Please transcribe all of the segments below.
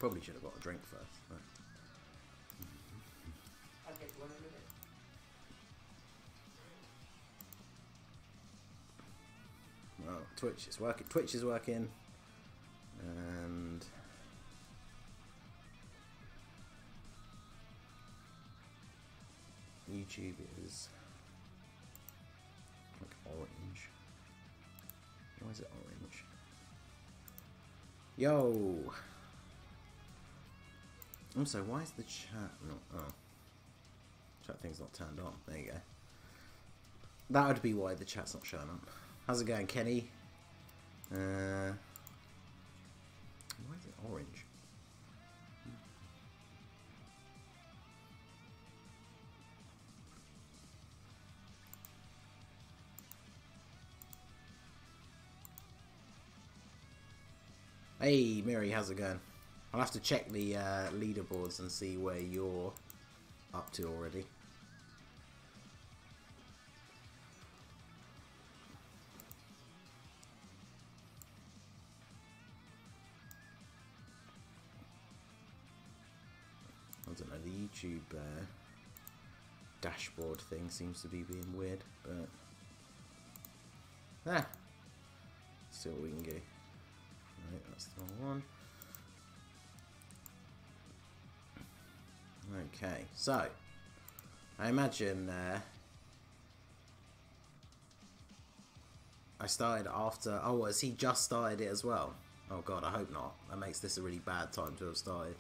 Probably should have got a drink first. But... I'll get one in a minute. Well, Twitch is working. Twitch is working, and YouTube is like orange. Why is it orange? Yo. Also, why is the chat not? Oh, chat thing's not turned on. There you go. That would be why the chat's not showing up. How's it going, Kenny? Why is it orange? Hey, Miri, how's it going? I'll have to check the leaderboards and see where you're up to already. I don't know, the YouTube dashboard thing seems to be being weird, but see what we can do. Right, that's the wrong one. Okay, so I imagine I started after. Oh, has he just started it as well? Oh god, I hope not. That makes this a really bad time to have started.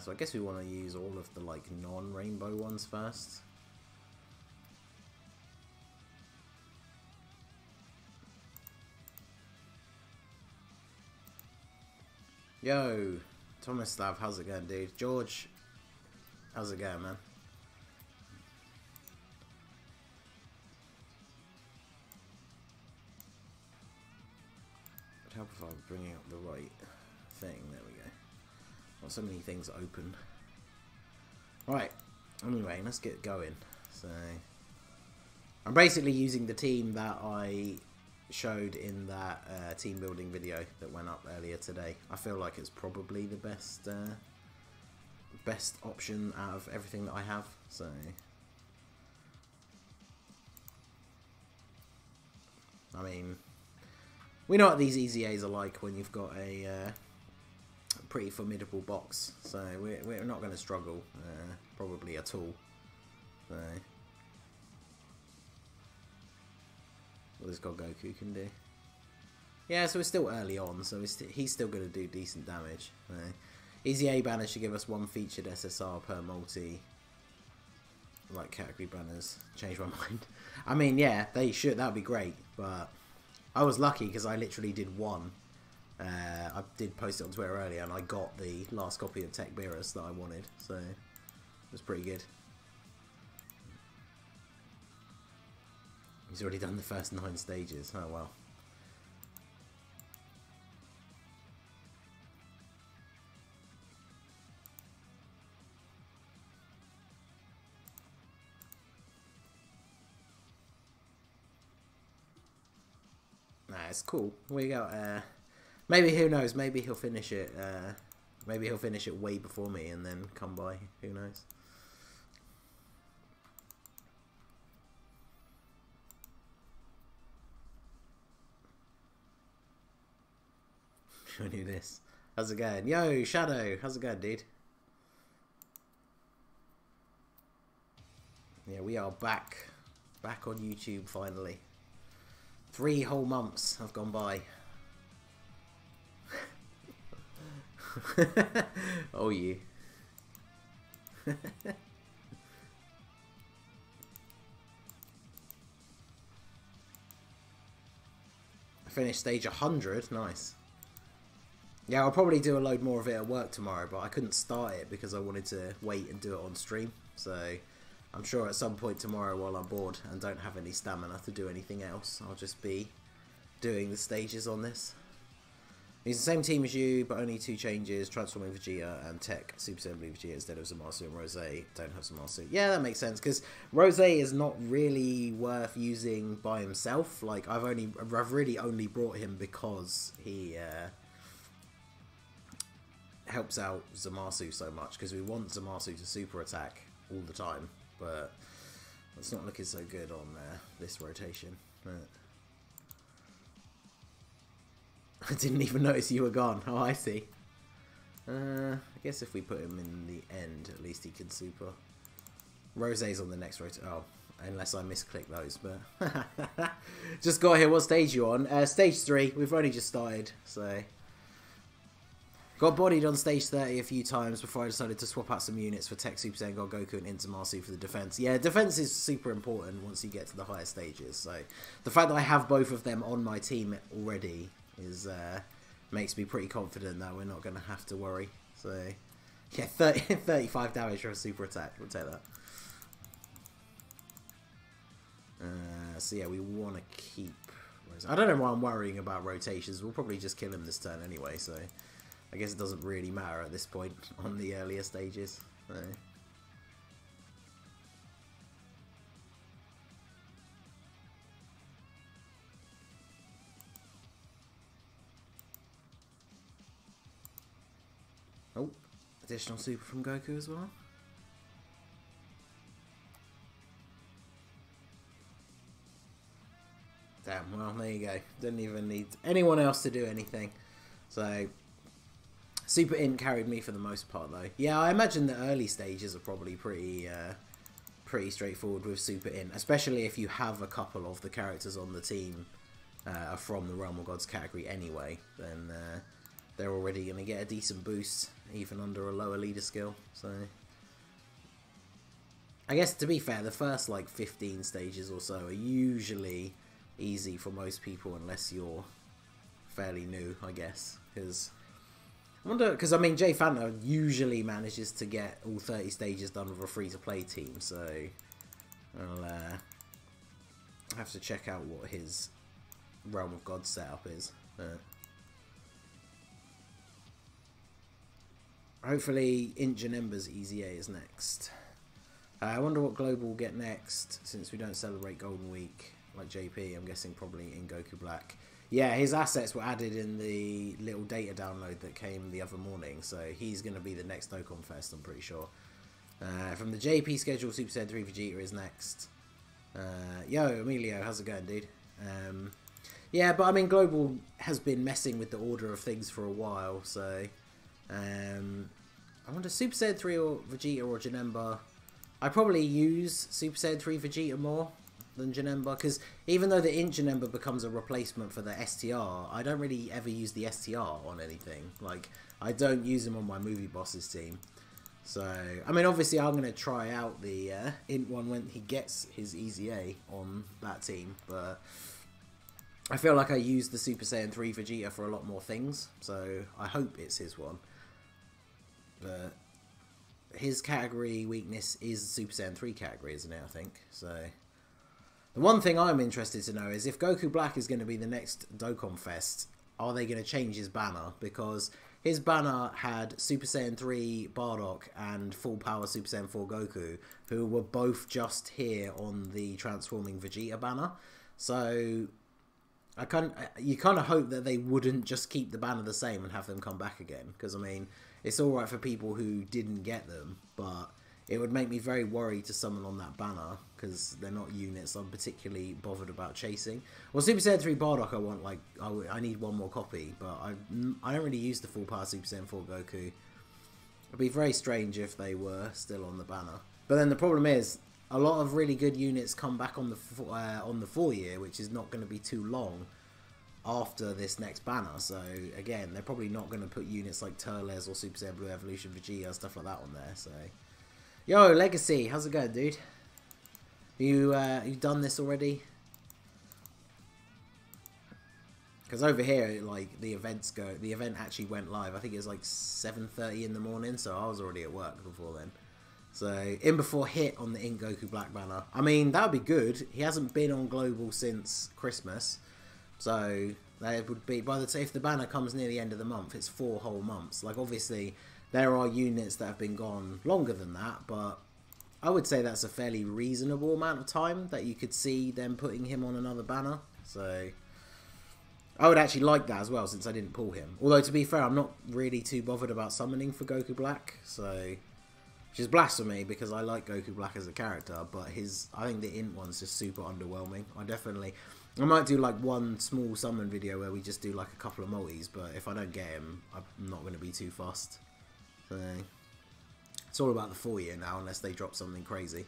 So I guess we want to use all of the like non-rainbow ones first. Yo, Tomislav, how's it going, dude? George, how's it going, man? It'd help if I was bringing up the right thing. There we go. Got so many things open. Right, anyway, let's get going. So, I'm basically using the team that I showed in that team building video that went up earlier today. I feel like it's probably the best best option out of everything that I have. So, I mean, we know what these EZAs are like when you've got a pretty formidable box, so we're not going to struggle probably at all. So, what this God Goku can do. Yeah, so we're still early on, so he's still going to do decent damage. EZA banners should give us one featured SSR per multi. Like category banners. Change my mind. I mean, yeah, they should. That would be great, but I was lucky because I literally did one. I did post it on Twitter earlier, and I got the last copy of TEQ Beerus that I wanted, so it was pretty good. He's already done the first 9 stages. Oh well. Nah, it's cool. We got maybe, who knows, maybe he'll finish it way before me and then come by. Who knows? Who knew this? How's it going? Yo, Shadow, how's it going, dude? Yeah, we are back on YouTube finally. 3 whole months have gone by. Oh, you. I finished stage 100. Nice. Yeah, I'll probably do a load more of it at work tomorrow, but I couldn't start it because I wanted to wait and do it on stream. So I'm sure at some point tomorrow, while I'm bored and don't have any stamina to do anything else, I'll just be doing the stages on this. He's the same team as you, but only 2 changes: transforming Vegeta and TEQ Super Saiyan Blue Vegeta instead of Zamasu, and Rose don't have Zamasu. Yeah, that makes sense, because Rose is not really worth using by himself. Like, I've really only brought him because he helps out Zamasu so much, because we want Zamasu to super attack all the time, but it's not looking so good on this rotation. But I didn't even notice you were gone. Oh, I see. I guess if we put him in the end, at least he can super. Rose's on the next rotation. Oh, unless I misclick those, but just got here. What stage you on? Stage 3. We've only just started, so got bodied on stage 30 a few times before I decided to swap out some units for TEQ Super Saiyan God Goku and Inzamasu for the defense. Yeah, defense is super important once you get to the higher stages. So the fact that I have both of them on my team already is makes me pretty confident that we're not going to have to worry. So yeah, 35 damage for a super attack. We'll take that. So yeah, we want to keep. I don't know why I'm worrying about rotations. We'll probably just kill him this turn anyway, so I guess it doesn't really matter at this point on the earlier stages. So. Oh, additional super from Goku as well. Damn, well, there you go. Didn't even need anyone else to do anything. So, Super Int carried me for the most part, though. Yeah, I imagine the early stages are probably pretty straightforward with Super Int, especially if you have a couple of the characters on the team from the Realm of Gods category anyway. Then they're already going to get a decent boost, even under a lower leader skill. So, I guess to be fair, the first like 15 stages or so are usually easy for most people, unless you're fairly new, I guess. Because I wonder, because I mean, Jay Fanta usually manages to get all 30 stages done with a free-to-play team, so I'll have to check out what his Realm of God setup is. Hopefully, Janemba's EZA is next. I wonder what Global will get next, since we don't celebrate Golden Week like JP. I'm guessing probably in Goku Black. Yeah, his assets were added in the little data download that came the other morning, so he's going to be the next Dokkan Fest, I'm pretty sure. From the JP schedule, Super Saiyan 3 Vegeta is next. Yo, Emilio, how's it going, dude? Yeah, but I mean, Global has been messing with the order of things for a while, so I wonder, Super Saiyan 3 or Vegeta or Janemba. I probably use Super Saiyan 3 Vegeta more than Janemba, because even though the Janemba becomes a replacement for the STR, I don't really ever use the STR on anything. Like, I don't use him on my movie bosses team. So, I mean, obviously I'm going to try out the Int one when he gets his EZA on that team, but I feel like I use the Super Saiyan 3 Vegeta for a lot more things, so I hope it's his one. But his category weakness is Super Saiyan 3 category, isn't it, I think? So the one thing I'm interested to know is if Goku Black is going to be the next Dokkan Fest, are they going to change his banner? Because his banner had Super Saiyan 3 Bardock and Full Power Super Saiyan 4 Goku, who were both just here on the Transforming Vegeta banner. So you kind of hope that they wouldn't just keep the banner the same and have them come back again. Because, I mean, it's alright for people who didn't get them, but it would make me very worried to summon on that banner, because they're not units I'm particularly bothered about chasing. Well, Super Saiyan 3 Bardock I want, like, I need one more copy, but I don't really use the Full Power Super Saiyan 4 Goku. It'd be very strange if they were still on the banner. But then the problem is, a lot of really good units come back on the 4 year, which is not going to be too long after this next banner. So again, they're probably not going to put units like Turles or Super Saiyan Blue Evolution Vegeta, stuff like that on there. So, yo, Legacy, how's it going, dude? You done this already? Because over here, like, the event actually went live. I think it was like 7:30 in the morning, so I was already at work before then. So, in before hit on the Goku Black banner. I mean, that would be good. He hasn't been on Global since Christmas. So, They would be by the time if the banner comes near the end of the month, it's 4 whole months. Like obviously, there are units that have been gone longer than that, but I would say that's a fairly reasonable amount of time that you could see them putting him on another banner. So I would actually like that as well, since I didn't pull him. Although to be fair, I'm not really too bothered about summoning for Goku Black, so which is blasphemy because I like Goku Black as a character, but I think the int one's just super underwhelming. I might do like one small summon video where we just do like a couple of multis, but if I don't get him, I'm not going to be too fussed. So it's all about the 4-year now, unless they drop something crazy.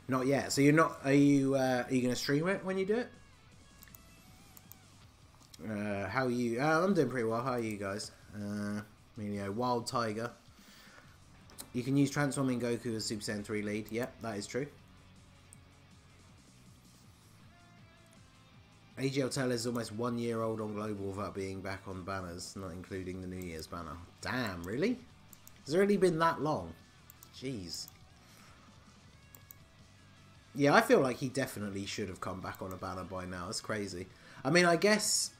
Not yet. So you're not. Are you going to stream it when you do it? How are you? I'm doing pretty well. How are you guys? Wild Tiger. You can use transforming Goku as Super Saiyan 3 lead. Yep, that is true. AGL Tail is almost 1 year old on global without being back on banners, not including the New Year's banner. Damn, really? Has it really been that long? Jeez. Yeah, I feel like he definitely should have come back on a banner by now. It's crazy. I mean, I guess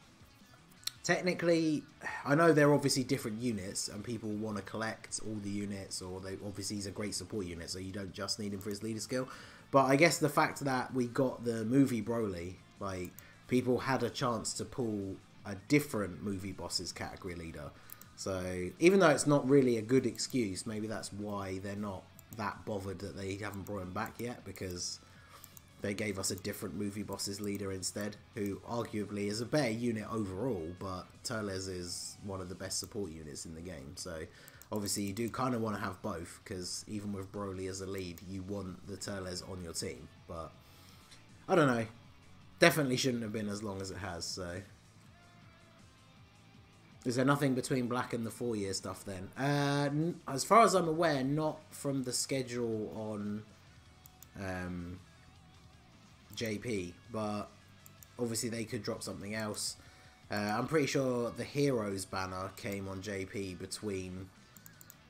technically, I know they're obviously different units and people want to collect all the units, or obviously he's a great support unit, so you don't just need him for his leader skill. But I guess the fact that we got the movie Broly, like, people had a chance to pull a different movie boss's category leader. So even though it's not really a good excuse, maybe that's why they're not that bothered that they haven't brought him back yet, because they gave us a different movie boss's leader instead, who arguably is a better unit overall, but Turles is one of the best support units in the game. So obviously you do kind of want to have both, because even with Broly as a lead, you want the Turles on your team. But I don't know. Definitely shouldn't have been as long as it has. So is there nothing between Black and the 4-year stuff then? As far as I'm aware, not from the schedule on JP, but obviously they could drop something else. I'm pretty sure the Heroes banner came on JP between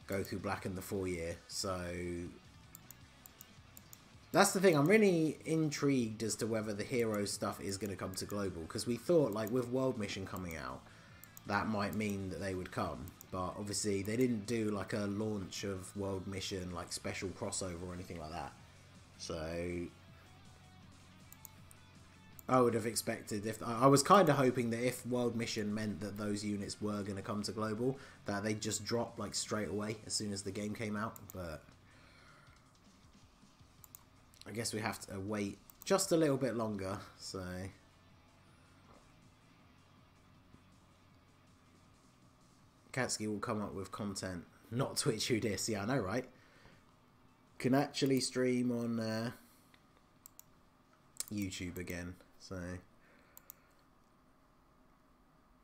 Goku Black and the 4-year, so that's the thing. I'm really intrigued as to whether the Heroes stuff is going to come to global, because we thought, like, with World Mission coming out, that might mean that they would come, but obviously they didn't do like a launch of World Mission, like special crossover or anything like that. So I would have expected, if I was kind of hoping that if World Mission meant that those units were going to come to global, that they'd just drop like straight away as soon as the game came out. But I guess we have to wait just a little bit longer. So Katsuki will come up with content, not Twitch who dis. Yeah, I know, right? Can actually stream on YouTube again. So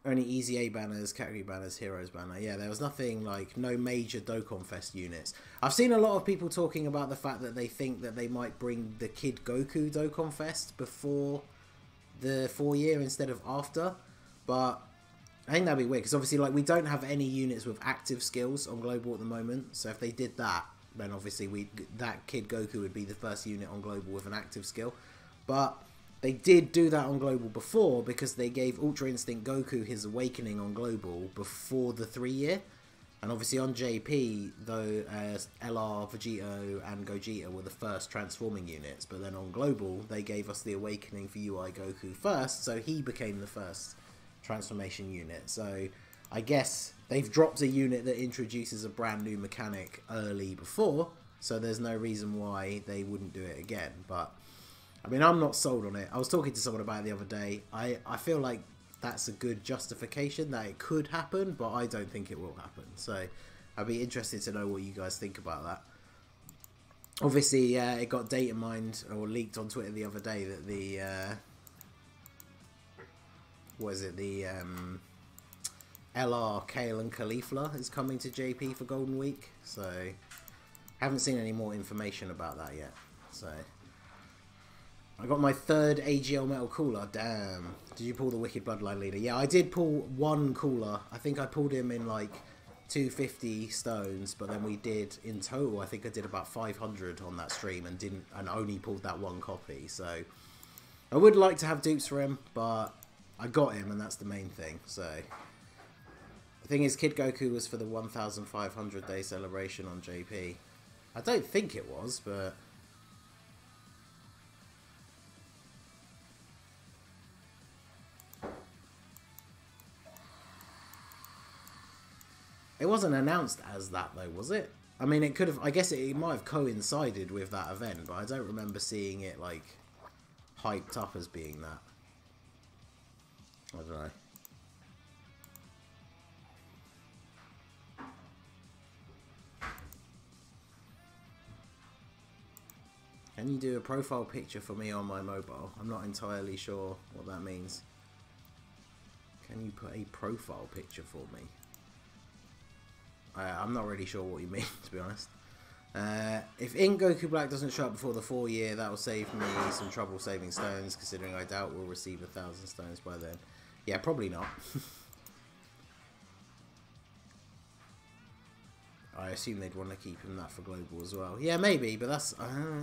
only EZA banners, category banners, Heroes banner. Yeah, there was nothing, like, no major Dokkan Fest units. I've seen a lot of people talking about the fact that they think that they might bring the Kid Goku Dokkan Fest before the 4-year instead of after, but I think that'd be weird, because obviously, like, we don't have any units with active skills on global at the moment. So if they did that, then obviously that Kid Goku would be the first unit on global with an active skill. But they did do that on global before, because they gave Ultra Instinct Goku his awakening on global before the 3-year. And obviously on JP, though, LR, Vegito and Gogeta were the first transforming units, but then on global they gave us the awakening for UI Goku first, so he became the first transformation unit. So I guess they've dropped a unit that introduces a brand new mechanic early before, so there's no reason why they wouldn't do it again. But I mean, I'm not sold on it. I was talking to someone about it the other day. I feel like that's a good justification that it could happen, but I don't think it will happen. So I'd be interested to know what you guys think about that. Obviously, it got data mined or leaked on Twitter the other day that the LR, Kale and Caulifla is coming to JP for Golden Week. So, haven't seen any more information about that yet. So, I got my third AGL Metal Cooler. Damn. Did you pull the Wicked Bloodline Leader? Yeah, I did pull one cooler. I think I pulled him in like 250 stones, but then we did in total, I think I did about 500 on that stream and only pulled that one copy. So I would like to have dupes for him, but I got him and that's the main thing. So the thing is, Kid Goku was for the 1,500 day celebration on JP. I don't think it was, but it wasn't announced as that though, was it? I mean, it could have, I guess it might have coincided with that event, but I don't remember seeing it like hyped up as being that. I don't know. Can you do a profile picture for me on my mobile? I'm not entirely sure what that means. Can you put a profile picture for me? I'm not really sure what you mean, to be honest. If Ink Goku Black doesn't show up before the 4-year, that will save me some trouble saving stones, considering I doubt we'll receive 1,000 stones by then. Yeah, probably not. I assume they'd want to keep him that for global as well. Yeah, maybe, but that's...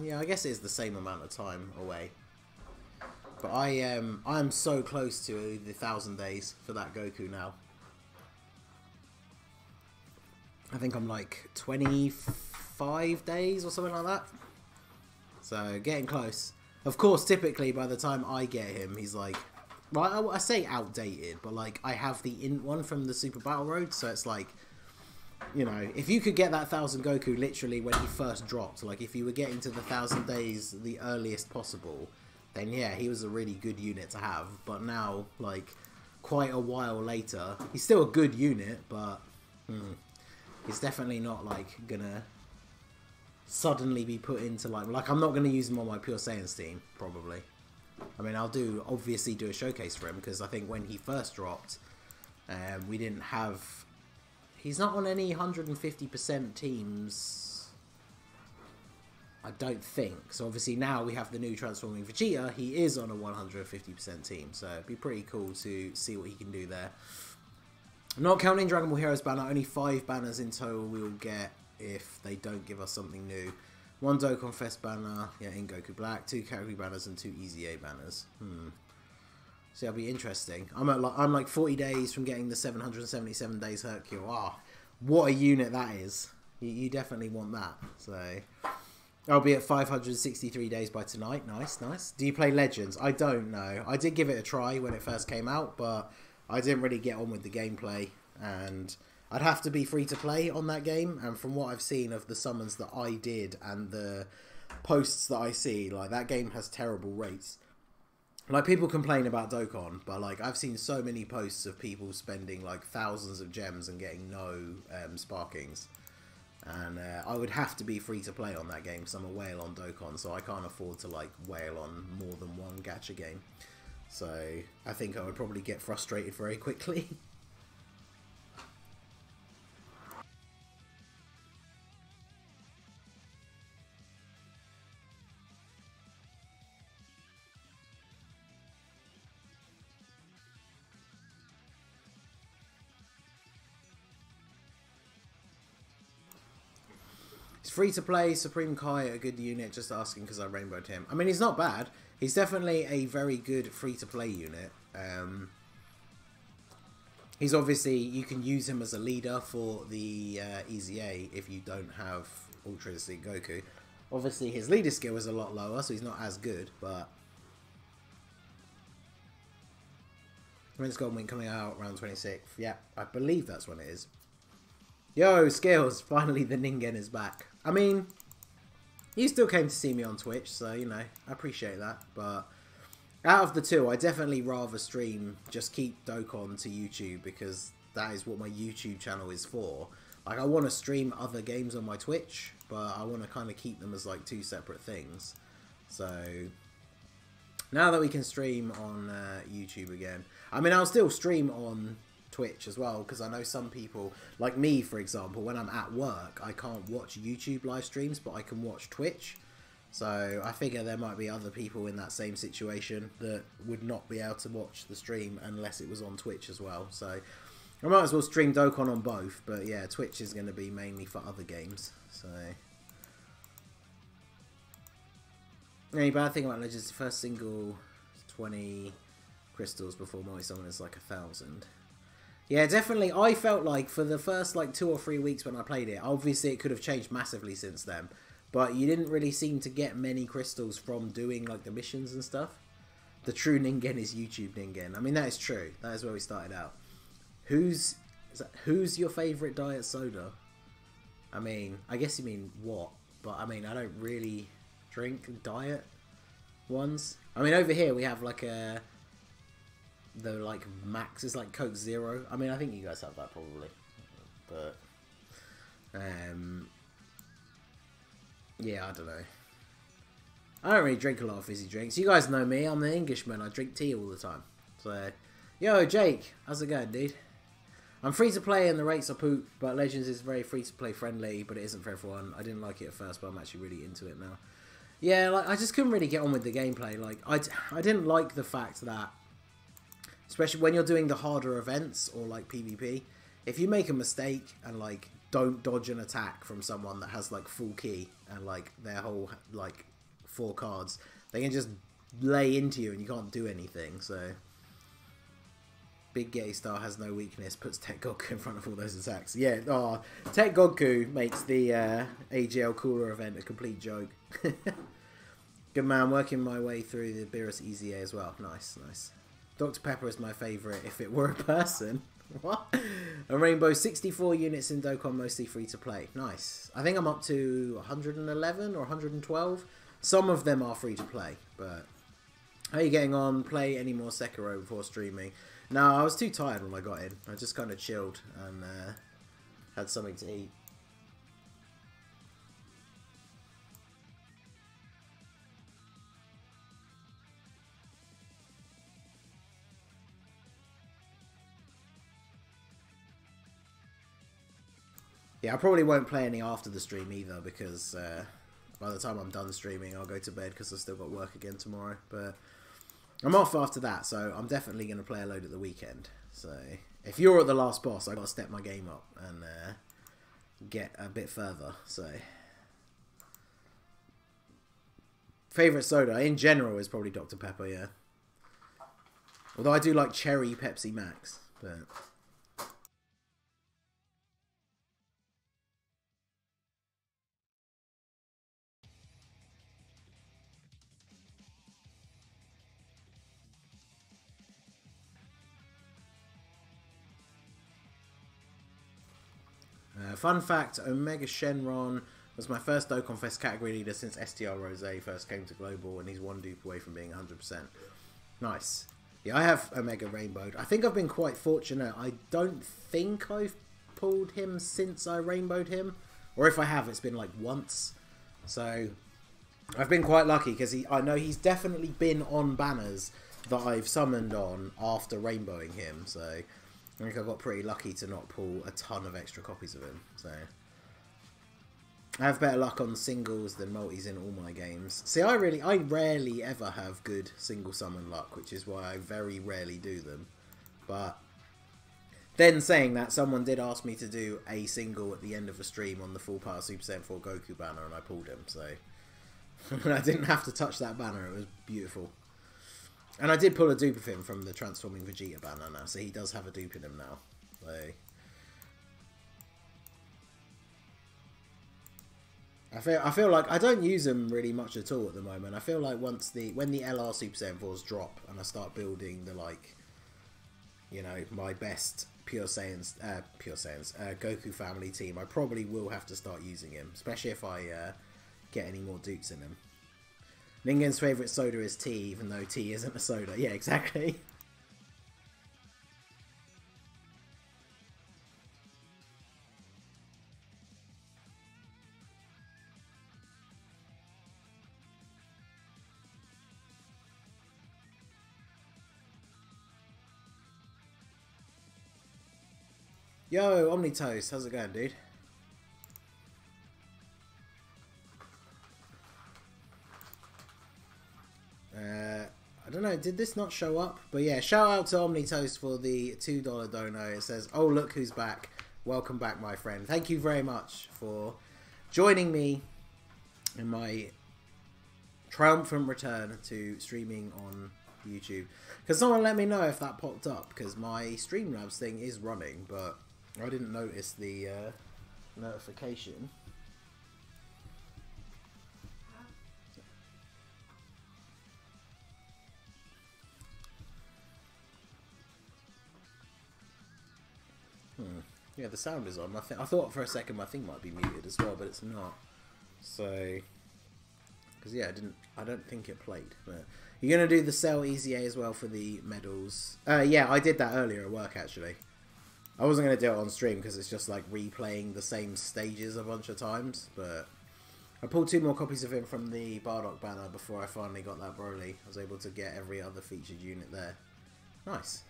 yeah, I guess it is the same amount of time away. But I am so close to the 1,000 days for that Goku now. I think I'm like 25 days or something like that. So, getting close. Of course, typically, by the time I get him, he's like... Well, I say outdated, but like, I have the int one from the Super Battle Road, so it's like... You know, if you could get that 1,000 Goku literally when he first dropped, like if you were getting to the 1,000 days the earliest possible, then yeah, he was a really good unit to have. But now, like, quite a while later, he's still a good unit, but... He's definitely not, like, gonna suddenly be put into, like, I'm not gonna use him on my Pure Saiyan team, probably. I mean, I'll obviously do a showcase for him, because I think when he first dropped, we didn't have... He's not on any 150% teams, I don't think. So obviously now we have the new Transforming Vegeta, he is on a 150% team, so it'd be pretty cool to see what he can do there. Not counting Dragon Ball Heroes banner, only 5 banners in total we will get if they don't give us something new. 1 Dokkan Fest banner, yeah, in Goku Black, 2 category banners and 2 EZA banners. So that'll be interesting. I'm like 40 days from getting the 777 days Hercule. Ah, what a unit that is. You definitely want that. So I'll be at 563 days by tonight. Nice, nice. Do you play Legends? I don't know. I did give it a try when it first came out, but I didn't really get on with the gameplay, and I'd have to be free to play on that game, and from what I've seen of the summons that I did and the posts that I see, like, that game has terrible rates. Like, people complain about Dokkan, but like, I've seen so many posts of people spending like thousands of gems and getting no sparkings, and I would have to be free to play on that game because I'm a whale on Dokkan, so I can't afford to like whale on more than one gacha game. So I think I would probably get frustrated very quickly. It's free to play. Supreme Kai, a good unit, just asking because I rainbowed him. I mean, he's not bad. He's definitely a very good free-to-play unit. He's obviously, you can use him as a leader for the EZA if you don't have Ultra Instinct Goku. Obviously, his leader skill is a lot lower, so he's not as good, but... When's Golden Week coming out? Around 26th. Yeah, I believe that's when it is. Yo, Skills! Finally, the Ningen is back. I mean, you still came to see me on Twitch, so, you know, I appreciate that. But out of the two, I definitely rather stream, just keep Dokkan to YouTube, because that is what my YouTube channel is for. Like, I want to stream other games on my Twitch, but I want to kind of keep them as, like, 2 separate things. So, now that we can stream on YouTube again, I mean, I'll still stream on Twitch as well, because I know some people, like me for example, when I'm at work I can't watch YouTube live streams, but I can watch Twitch. So I figure there might be other people in that same situation that would not be able to watch the stream unless it was on Twitch as well. So I might as well stream Dokkan on both, but yeah, Twitch is going to be mainly for other games. So any bad thing about Legends, the first single 20 crystals before multi-summon is like 1,000. Yeah, definitely. I felt like for the first like 2 or 3 weeks when I played it, obviously it could have changed massively since then, but you didn't really seem to get many crystals from doing like the missions and stuff. The true Ningen is YouTube Ningen. I mean, that is true. That is where we started out. Who's your favourite diet soda? I mean, I guess you mean what? But I mean, I don't really drink diet ones. I mean, over here we have like the like max is like Coke Zero. I mean, I think you guys have that probably, but yeah, I don't know. I don't really drink a lot of fizzy drinks. You guys know me. I'm the Englishman. I drink tea all the time. So, yo, Jake, how's it going, dude? I'm free to play and the rates are poop, but Legends is very free to play friendly, but it isn't for everyone. I didn't like it at first, but I'm actually really into it now. Yeah, like I just couldn't really get on with the gameplay. Like I didn't like the fact that, especially when you're doing the harder events or like PvP, if you make a mistake and like don't dodge an attack from someone that has like full key and like their whole like 4 cards, they can just lay into you and you can't do anything. So Big Gay Star has no weakness, puts TEQ Goku in front of all those attacks. Yeah, oh, TEQ Goku makes the AGL Cooler event a complete joke. Good man, working my way through the Beerus EZA as well. Nice, nice. Dr. Pepper is my favourite if it were a person. What? A Rainbow, 64 units in Dokkan, mostly free to play. Nice. I think I'm up to 111 or 112. Some of them are free to play, but how are you getting on? Play any more Sekiro before streaming? No, I was too tired when I got in. I just kind of chilled and had something to eat. Yeah, I probably won't play any after the stream either, because by the time I'm done streaming, I'll go to bed because I've still got work again tomorrow. But I'm off after that, so I'm definitely going to play a load at the weekend. So if you're at the last boss, I got to step my game up and get a bit further. So favorite soda in general is probably Dr. Pepper, yeah. Although I do like cherry Pepsi Max, but. Fun fact, Omega Shenron was my first Dokkan Fest category leader since STR Rose first came to Global, and he's one dupe away from being 100%. Nice. Yeah, I have Omega Rainbowed. I think I've been quite fortunate. I don't think I've pulled him since I Rainbowed him. Or if I have, it's been like once. So I've been quite lucky, because I know he's definitely been on banners that I've summoned on after Rainbowing him. So I think I got pretty lucky to not pull a ton of extra copies of him. So I have better luck on singles than multis in all my games. See, I rarely ever have good single summon luck, which is why I very rarely do them. But then saying that, someone did ask me to do a single at the end of a stream on the Full Power Super Saiyan 4 Goku banner, and I pulled him. So I didn't have to touch that banner. It was beautiful. And I did pull a dupe of him from the Transforming Vegeta banner now, so he does have a dupe in him now. So I feel like I don't use them really much at all at the moment. I feel like when the LR Super Saiyan 4s drop and I start building the, like, you know, my best Pure Saiyans Goku family team, I probably will have to start using him, especially if I get any more dupes in him. Ningen's favourite soda is tea, even though tea isn't a soda. Yeah, exactly. Yo, Omnitoast, how's it going, dude? I don't know, did this not show up? But yeah, shout out to Omnitoast for the $2 dono. It says, oh, look who's back. Welcome back, my friend. Thank you very much for joining me in my triumphant return to streaming on YouTube. Because someone let me know if that popped up, because my Streamlabs thing is running, but I didn't notice the notification. Yeah, the sound is on. I thought for a second my thing might be muted as well, but it's not. So, because yeah, I don't think it played. But you're gonna do the Cell EZA as well for the medals. Yeah, I did that earlier at work actually. I wasn't gonna do it on stream because it's just like replaying the same stages a bunch of times. But I pulled 2 more copies of him from the Bardock banner before I finally got that Broly. I was able to get every other featured unit there. Nice.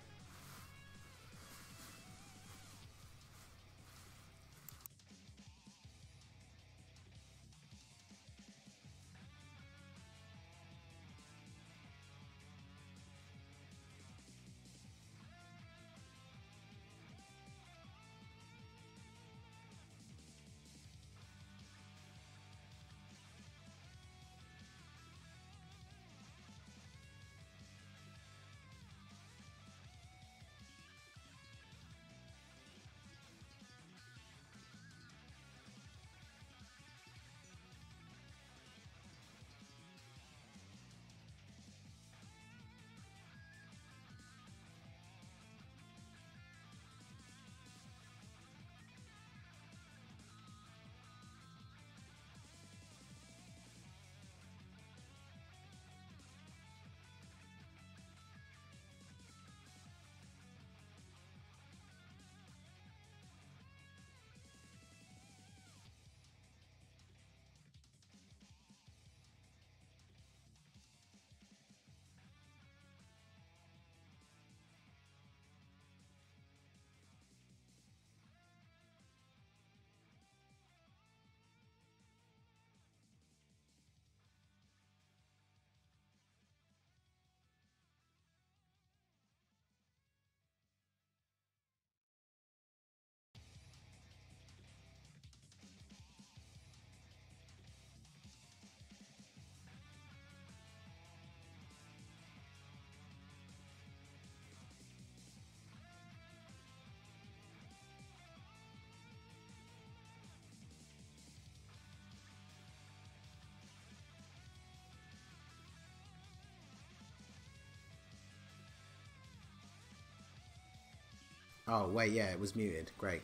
Oh, wait, yeah, it was muted. Great.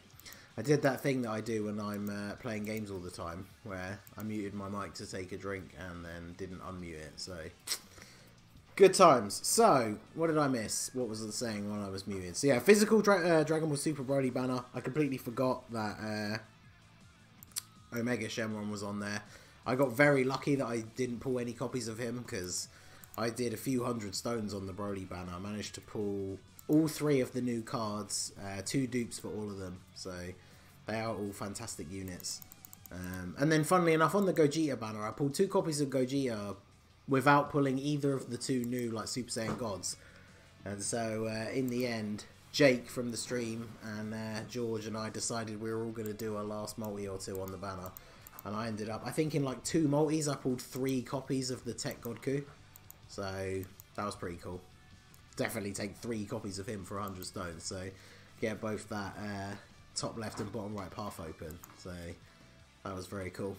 I did that thing that I do when I'm playing games all the time, where I muted my mic to take a drink and then didn't unmute it, so... Good times. So, what did I miss? What was it saying when I was muted? So yeah, physical Dragon Ball Super Broly banner. I completely forgot that Omega Shenron was on there. I got very lucky that I didn't pull any copies of him, because I did a few hundred stones on the Broly banner. I managed to pull all 3 of the new cards, 2 dupes for all of them, so they are all fantastic units. And then funnily enough, on the Gogeta banner, I pulled 2 copies of Gogeta without pulling either of the 2 new like Super Saiyan Gods. And so in the end, Jake from the stream and George and I decided we were all going to do a last multi or 2 on the banner. And I ended up, I think in like 2 multis, I pulled 3 copies of the TEQ Godku. So that was pretty cool. Definitely take 3 copies of him for 100 stones. So get both that top left and bottom right path open. So that was very cool.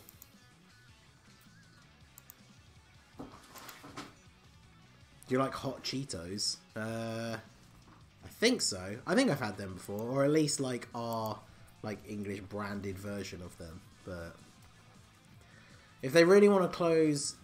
Do you like hot Cheetos? I think so. I think I've had them before, or at least like our like English branded version of them. But if they really want to close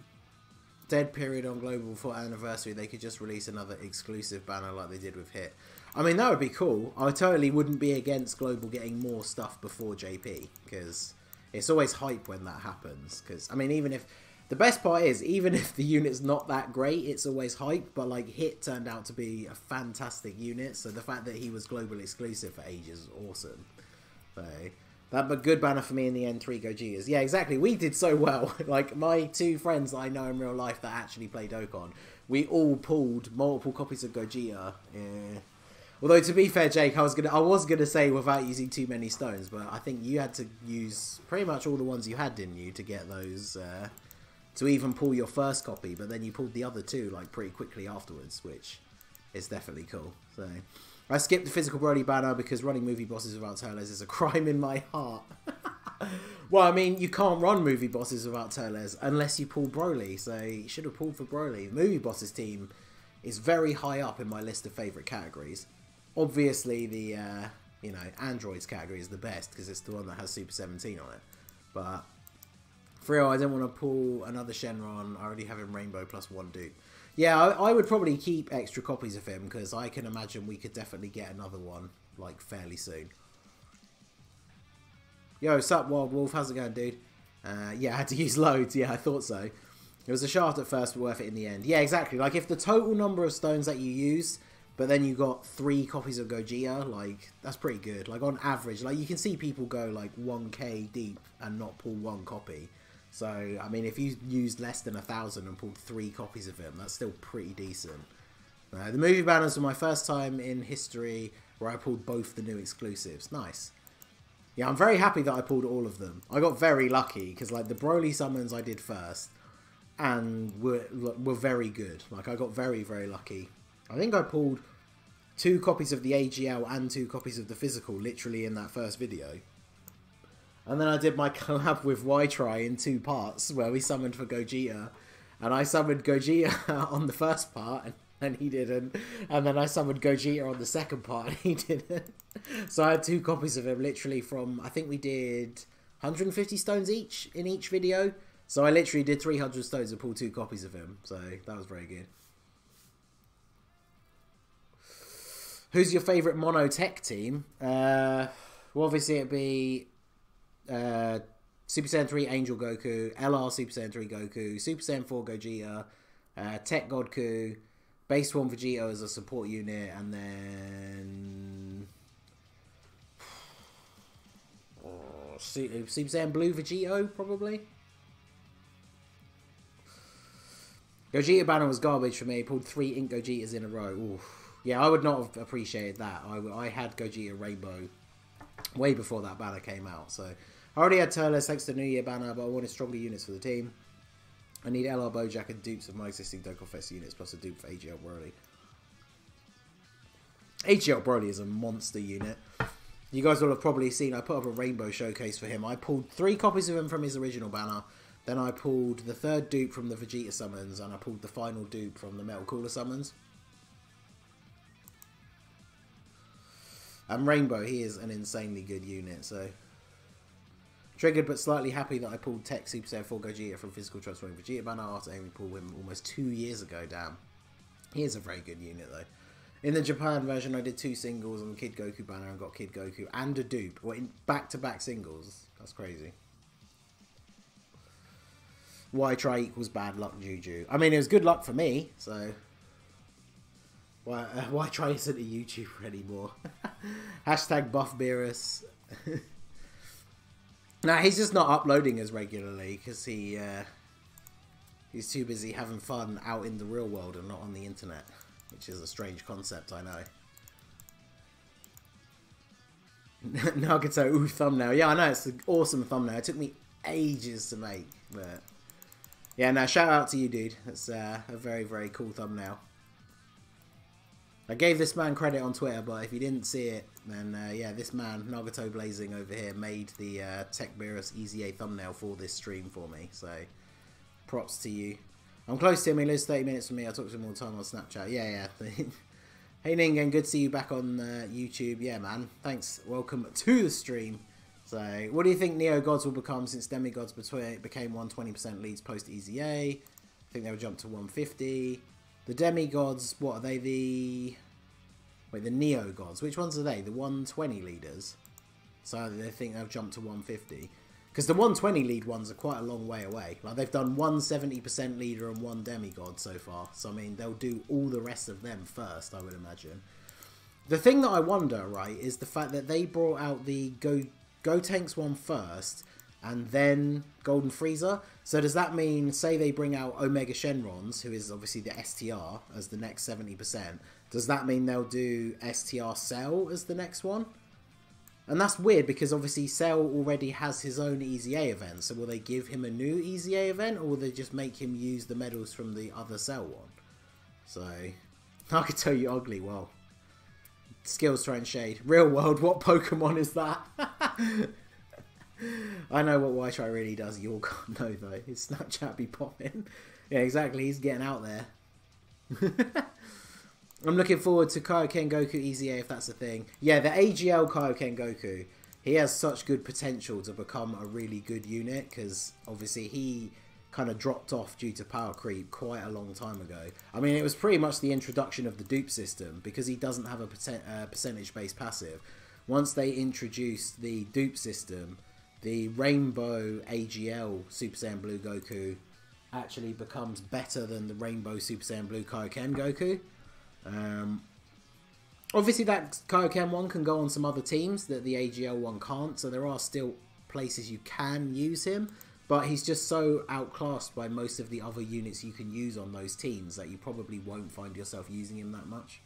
dead period on Global for anniversary, they could just release another exclusive banner like they did with Hit. I mean, that would be cool. I totally wouldn't be against Global getting more stuff before JP, because it's always hype when that happens. Because I mean, even if the best part is, even if the unit's not that great, it's always hype. But like Hit turned out to be a fantastic unit, so the fact that he was global exclusive for ages is awesome. So, that good banner for me in the end, 3 Gogetas. Yeah, exactly. We did so well. Like, my 2 friends that I know in real life that actually play Dokkan, we all pulled multiple copies of Gogeta. Yeah. Although, to be fair, Jake, I was gonna say without using too many stones, but I think you had to use pretty much all the ones you had, didn't you, to get those, to even pull your first copy, but then you pulled the other 2, like, pretty quickly afterwards, which is definitely cool. So, I skipped the physical Broly banner because running movie bosses without Turles is a crime in my heart. Well, I mean, you can't run movie bosses without Turles unless you pull Broly, so you should have pulled for Broly. The movie bosses team is very high up in my list of favourite categories. Obviously, the, you know, androids category is the best because it's the one that has Super 17 on it. But, for real, I don't want to pull another Shenron. I already have him Rainbow plus 1 dupe. Yeah, I would probably keep extra copies of him because I can imagine we could definitely get another one, like, fairly soon. Yo, sup, Wild Wolf? How's it going, dude? Yeah, I had to use loads. Yeah, I thought so. It was a shaft at first, but worth it in the end. Yeah, exactly. Like, if the total number of stones that you use, but then you got 3 copies of Gogeta, like, that's pretty good. Like, on average, like, you can see people go, like, 1k deep and not pull 1 copy. So, I mean, if you used less than 1,000 and pulled 3 copies of him, that's still pretty decent. The movie banners were my first time in history where I pulled both the new exclusives. Nice. Yeah, I'm very happy that I pulled all of them. I got very lucky because, like, the Broly summons I did first and were very good. Like, I got very, very lucky. I think I pulled 2 copies of the AGL and 2 copies of the physical literally in that first video. And then I did my collab with Y-Try in 2 parts where we summoned for Gogeta. And I summoned Gogeta on the first part and he didn't. And then I summoned Gogeta on the second part and he didn't. So I had 2 copies of him literally from, I think we did 150 stones each in each video. So I literally did 300 stones and pulled 2 copies of him. So that was very good. Who's your favourite mono tech team? Well, obviously it'd be Super Saiyan 3 Angel Goku, LR Super Saiyan 3 Goku, Super Saiyan 4 Gogeta, Tech Godku, Base Form Vegeta as a support unit, and then Super Saiyan Blue Vegito, probably. Gogeta banner was garbage for me. Pulled 3 Ink Gogetas in a row. Oof. Yeah, I would not have appreciated that. I had Gogeta Rainbow way before that banner came out. So I already had Turles thanks to the New Year banner, but I wanted stronger units for the team. I need LR Bojack and dupes of my existing Dokkan Fest units, plus a dupe for AGL Broly. AGL Broly is a monster unit. You guys will have probably seen I put up a rainbow showcase for him. I pulled 3 copies of him from his original banner. Then I pulled the 3rd dupe from the Vegeta summons, and I pulled the final dupe from the Metal Cooler summons. And Rainbow, he is an insanely good unit, so... Triggered but slightly happy that I pulled Tech Super Saiyan 4 Gogeta from Physical Transforming Vegeta banner after aiming to pull him almost 2 years ago, damn. He is a very good unit, though. In the Japan version, I did 2 singles on the Kid Goku banner and got Kid Goku and a dupe. Well, in back-to-back singles. That's crazy. Y-Try equals bad luck, Juju. I mean, it was good luck for me, so... Y-Try isn't a YouTuber anymore. Hashtag buff Beerus. Nah, he's just not uploading as regularly because he's too busy having fun out in the real world and not on the internet, which is a strange concept, I know. Nagato, ooh, thumbnail. Yeah, I know, it's an awesome thumbnail. It took me ages to make, but... Yeah, no, shout out to you, dude. That's a very, very cool thumbnail. I gave this man credit on Twitter, but if you didn't see it, then yeah, this man, Nagato Blazing over here, made the Tech Beerus EZA thumbnail for this stream for me, so props to you. I'm close to him, he lives 30 minutes from me, I talk to him all the time on Snapchat. Yeah. Hey Ningen, good to see you back on YouTube. Yeah, man, thanks, welcome to the stream. So, what do you think Neo Gods will become since Demigods became 120% leads post EZA? I think they'll jump to 150. The Demigods, what are they? The Neo Gods. Which ones are they? The 120 leaders. So they think they'll jump to 150. Because the 120 lead ones are quite a long way away. Like, they've done 170% leader and 1 Demigod so far. So, I mean, they'll do all the rest of them first, I would imagine. The thing that I wonder, right, is the fact that they brought out the Gotenks one first, and then Golden Frieza. So does that mean, say they bring out Omega Shenrons, who is obviously the STR, as the next 70%, does that mean they'll do STR Cell as the next one? And that's weird, because obviously Cell already has his own EZA event, so will they give him a new EZA event, or will they just make him use the medals from the other Cell one? So, I could tell you ugly, well. Skills throwing shade. Real world, what Pokemon is that? I know what White-Eye really does, you all can't know though. His Snapchat be popping. Yeah, exactly, he's getting out there. I'm looking forward to Kaioken Goku EZA if that's a thing. Yeah, the AGL Kaioken Goku, he has such good potential to become a really good unit, because obviously he kind of dropped off due to power creep quite a long time ago. I mean, it was pretty much the introduction of the dupe system, because he doesn't have a percentage-based passive. Once they introduced the dupe system, the Rainbow AGL Super Saiyan Blue Goku actually becomes better than the Rainbow Super Saiyan Blue Kaioken Goku. Obviously that Kaioken one can go on some other teams that the AGL one can't, so there are still places you can use him, but he's just so outclassed by most of the other units you can use on those teams that you probably won't find yourself using him that much.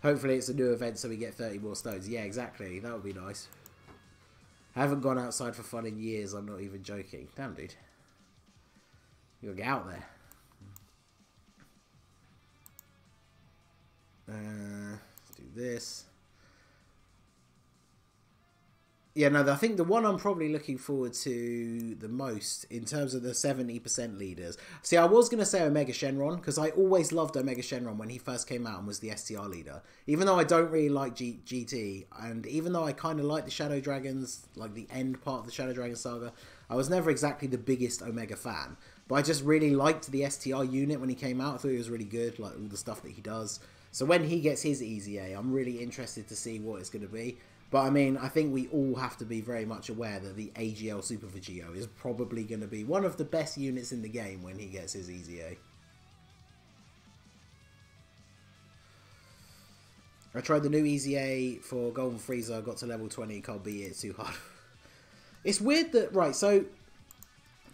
Hopefully it's a new event so we get 30 more stones. Yeah, exactly. That would be nice. I haven't gone outside for fun in years. I'm not even joking. Damn, dude. You gotta get out there. Let's do this. Yeah, no, I think the one I'm probably looking forward to the most in terms of the 70% leaders. See, I was going to say Omega Shenron, because I always loved Omega Shenron when he first came out and was the STR leader. Even though I don't really like GT, and even though I kind of like the Shadow Dragons, like the end part of the Shadow Dragon saga, I was never exactly the biggest Omega fan. But I just really liked the STR unit when he came out. I thought he was really good, like all the stuff that he does. So when he gets his EZA, I'm really interested to see what it's going to be. But I mean, I think we all have to be very much aware that the AGL Super Vegito is probably going to be one of the best units in the game when he gets his EZA. I tried the new EZA for Golden Frieza, got to level 20, can't beat it, it's too hard. It's weird that, right, so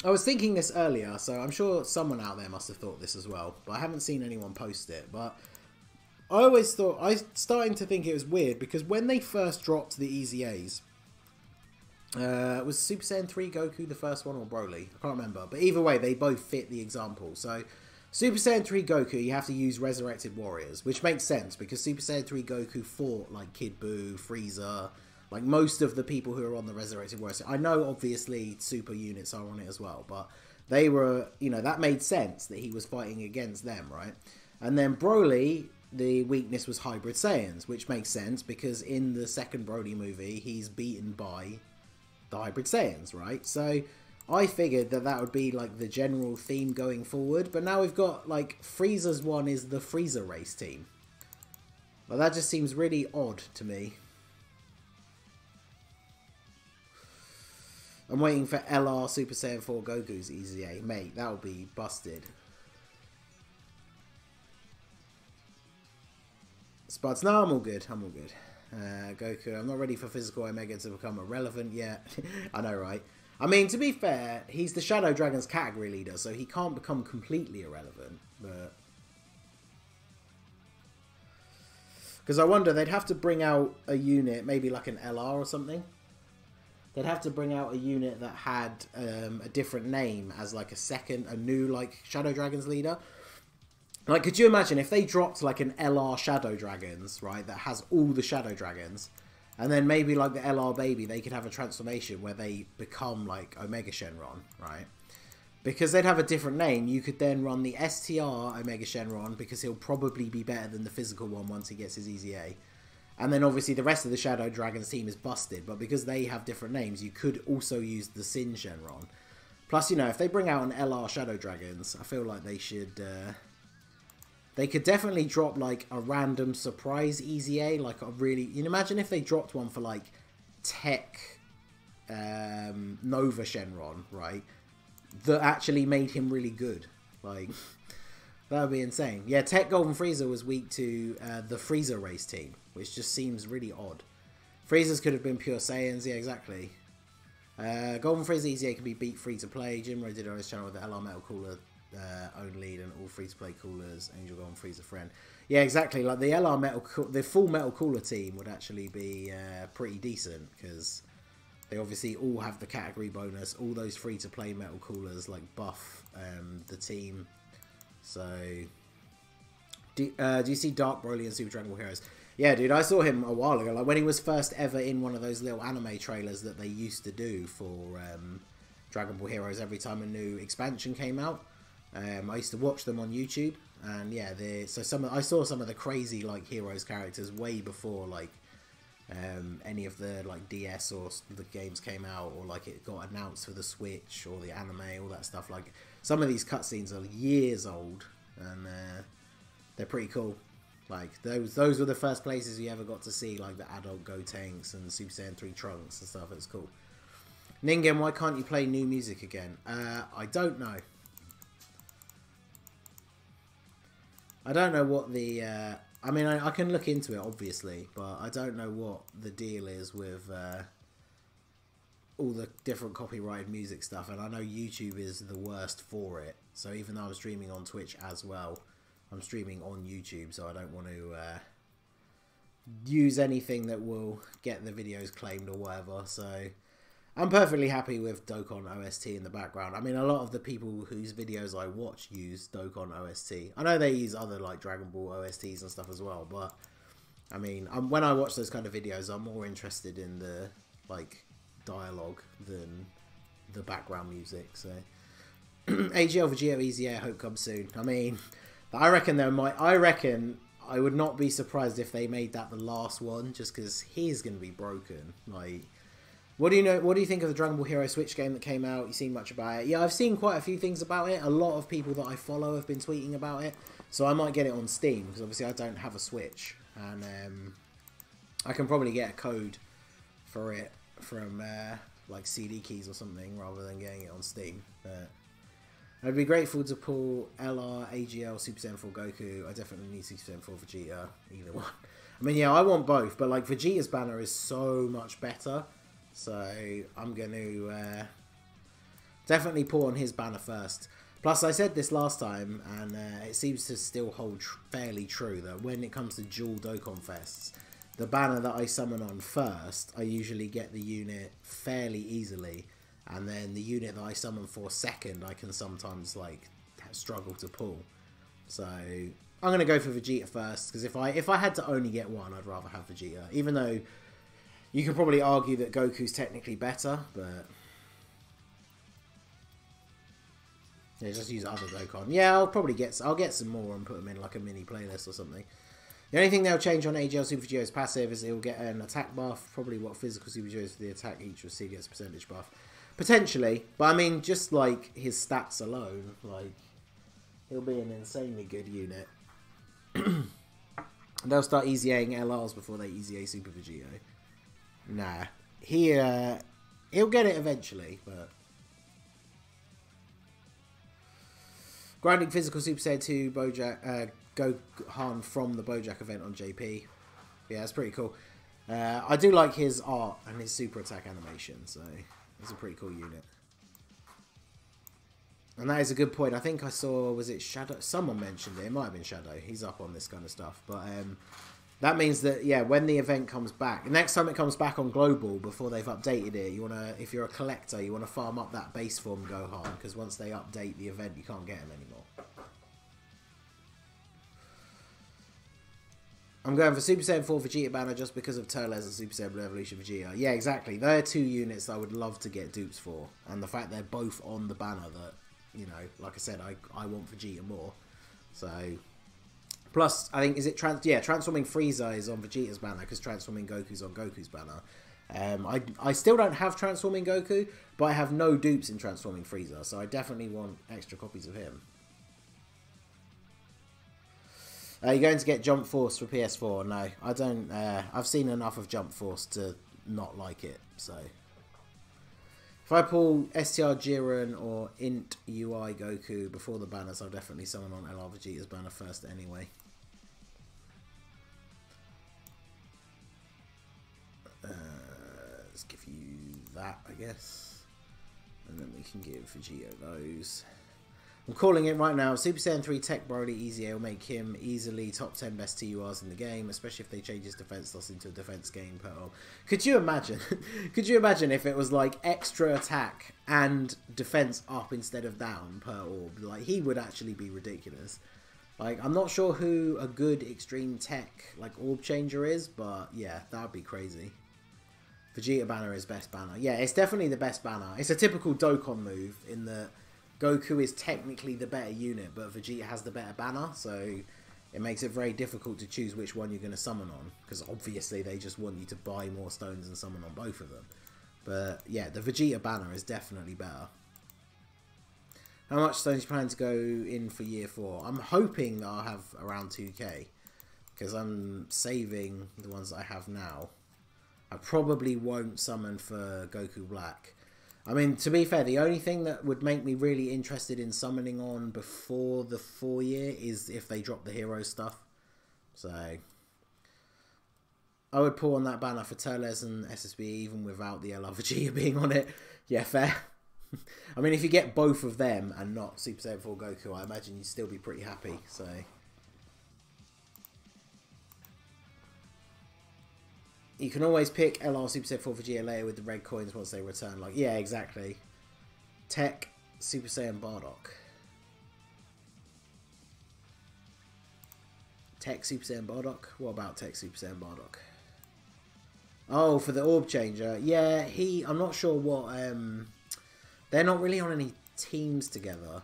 I was thinking this earlier, so I'm sure someone out there must have thought this as well, but I haven't seen anyone post it, but I always thought, I was starting to think it was weird, because when they first dropped the EZAs, was Super Saiyan 3 Goku the first one, or Broly? I can't remember, but either way, they both fit the example. So, Super Saiyan 3 Goku, you have to use Resurrected Warriors, which makes sense, because Super Saiyan 3 Goku fought, like, Kid Buu, Frieza, like, most of the people who are on the Resurrected Warriors. I know, obviously, super units are on it as well, but they were, you know, that made sense that he was fighting against them, right? And then Broly, the weakness was Hybrid Saiyans, which makes sense because in the second Broly movie, he's beaten by the Hybrid Saiyans, right? So I figured that that would be like the general theme going forward, but now we've got like Frieza's one is the Frieza race team. Well, that just seems really odd to me. I'm waiting for LR Super Saiyan 4 Goku's EZA. Mate, that would be busted. Spuds, no, I'm all good. I'm all good. Goku, I'm not ready for physical Omega to become irrelevant yet. I know, right? I mean, to be fair, he's the Shadow Dragon's category leader, so he can't become completely irrelevant. But because I wonder, they'd have to bring out a unit, maybe like an LR or something. They'd have to bring out a unit that had a different name as like a new like Shadow Dragon's leader. Like, could you imagine if they dropped, like, an LR Shadow Dragons, right, that has all the Shadow Dragons, and then maybe, like, the LR Baby, they could have a transformation where they become, like, Omega Shenron, right? Because they'd have a different name, you could then run the STR Omega Shenron, because he'll probably be better than the physical one once he gets his EZA. And then, obviously, the rest of the Shadow Dragons team is busted, but because they have different names, you could also use the Sin Shenron. Plus, you know, if they bring out an LR Shadow Dragons, I feel like they should... They could definitely drop, like, a random surprise EZA, like a really... You know, imagine if they dropped one for, like, TEQ Nova Shenron, right? That actually made him really good. Like, That would be insane. Yeah, TEQ Golden Frieza was weak to the Frieza race team, which just seems really odd. Friezas could have been pure Saiyans, yeah, exactly. Golden Frieza EZA can be beat free to play. Jimro did on his channel with the LR Metal Cooler own lead and all free to play coolers. Angel Golden Frieza friend. Yeah, exactly. Like the LR Metal, the full Metal Cooler team would actually be pretty decent because they obviously all have the category bonus. All those free to play Metal Coolers like buff the team. So, do you see Dark Broly and Super Dragon Ball Heroes? Yeah, dude, I saw him a while ago. Like when he was first ever in one of those little anime trailers that they used to do for Dragon Ball Heroes every time a new expansion came out. I used to watch them on YouTube, and yeah, I saw some of the crazy like Heroes characters way before like any of the like DS or the games came out, or like it got announced for the Switch or the anime, all that stuff. Like some of these cutscenes are years old, and they're pretty cool. Like those were the first places you ever got to see like the adult Gotenks and Super Saiyan 3 Trunks and stuff. It's cool. Ningen, why can't you play new music again? I don't know. I don't know what the... I mean, I can look into it, obviously, but I don't know what the deal is with all the different copyrighted music stuff, and I know YouTube is the worst for it. So even though I'm streaming on Twitch as well, I'm streaming on YouTube, so I don't want to use anything that will get the videos claimed or whatever. So I'm perfectly happy with Dokkan OST in the background. I mean, a lot of the people whose videos I watch use Dokkan OST. I know they use other like Dragon Ball OSTs and stuff as well, but I mean, when I watch those kind of videos, I'm more interested in the like dialogue than the background music. So AGL Vegeta EZA, I hope comes soon. I mean, I reckon I would not be surprised if they made that the last one, just because he's going to be broken. Like, what do you know? What do you think of the Dragon Ball Hero Switch game that came out? You seen much about it? Yeah, I've seen quite a few things about it. A lot of people that I follow have been tweeting about it, so I might get it on Steam because obviously I don't have a Switch, and I can probably get a code for it from like CD keys or something rather than getting it on Steam. But I'd be grateful to pull LR, AGL, Super Saiyan 4 Goku. I definitely need Super Saiyan 4 Vegeta, either one. I mean, yeah, I want both, but like Vegeta's banner is so much better. So I'm going to definitely pull on his banner first. Plus, I said this last time, and it seems to still hold fairly true, that when it comes to dual Dokkan Fests, the banner that I summon on first, I usually get the unit fairly easily. And then the unit that I summon for second, I can sometimes like struggle to pull. So I'm going to go for Vegeta first, because if I had to only get one, I'd rather have Vegeta. Even though you could probably argue that Goku's technically better, but yeah, just use other Dokkan. Yeah, I'll get some more and put them in like a mini playlist or something. The only thing they'll change on AGL Super Geo's passive is it'll get an attack buff. Probably what physical Super Geos for the attack each receive gets a percentage buff. Potentially, but I mean, just like his stats alone, like he'll be an insanely good unit. They'll start EZAing LRs before they EZA Super Vegeta. Nah, he'll get it eventually, but grinding physical Super Saiyan 2 Bojack Gohan from the Bojack event on JP. Yeah, that's pretty cool. I do like his art and his super attack animation, so it's a pretty cool unit. And that is a good point. I think I saw, was it Shadow? Someone mentioned it. It might have been Shadow. He's up on this kind of stuff. But that means that, yeah, when the event comes back, next time it comes back on Global, before they've updated it, you want to, if you're a collector, you want to farm up that base form Gohan, because once they update the event, you can't get him anymore. I'm going for Super Saiyan 4 Vegeta banner just because of Turles and Super Saiyan Blue Evolution Vegeta. Yeah, exactly. They're two units that I would love to get dupes for. And the fact they're both on the banner that, you know, like I said, I want Vegeta more. So, plus, I think, is it, transforming Frieza is on Vegeta's banner because transforming Goku's on Goku's banner. I still don't have transforming Goku, but I have no dupes in transforming Frieza. So I definitely want extra copies of him. You're going to get Jump Force for PS4? No, I don't. I've seen enough of Jump Force to not like it. So, If I pull STR Jiren or Int UI Goku before the banners, I'll definitely summon on LR Vegeta's banner first anyway. Let's give you that, I guess. And then we can give Vegeta those. I'm calling it right now. Super Saiyan 3 TEQ Broly EZA will make him easily top 10 best TURs in the game, especially if they change his defense loss into a defense gain per orb. Could you imagine? Could you imagine if it was like extra attack and defense up instead of down per orb? Like, he would actually be ridiculous. Like, I'm not sure who a good extreme tech like orb changer is, but yeah, that would be crazy. Vegeta banner is best banner. Yeah, it's definitely the best banner. It's a typical Dokkan move in that Goku is technically the better unit, but Vegeta has the better banner, so it makes it very difficult to choose which one you're going to summon on, because obviously they just want you to buy more stones and summon on both of them. But yeah, the Vegeta banner is definitely better. How much stones you plan to go in for year 4? I'm hoping that I'll have around 2k, because I'm saving the ones that I have now. I probably won't summon for Goku Black. I mean, to be fair, the only thing that would make me really interested in summoning on before the 4 year is if they drop the hero stuff. So, I would pull on that banner for Turles and SSB even without the LR Vegeta being on it. Yeah, fair. I mean, if you get both of them and not Super Saiyan 4 Goku, I imagine you'd still be pretty happy. So, you can always pick LR Super Saiyan 4 Vegeta later with the red coins once they return. Like, yeah, exactly. TEQ Super Saiyan Bardock. TEQ Super Saiyan Bardock? What about TEQ Super Saiyan Bardock? Oh, for the orb changer. Yeah, I'm not sure what... they're not really on any teams together.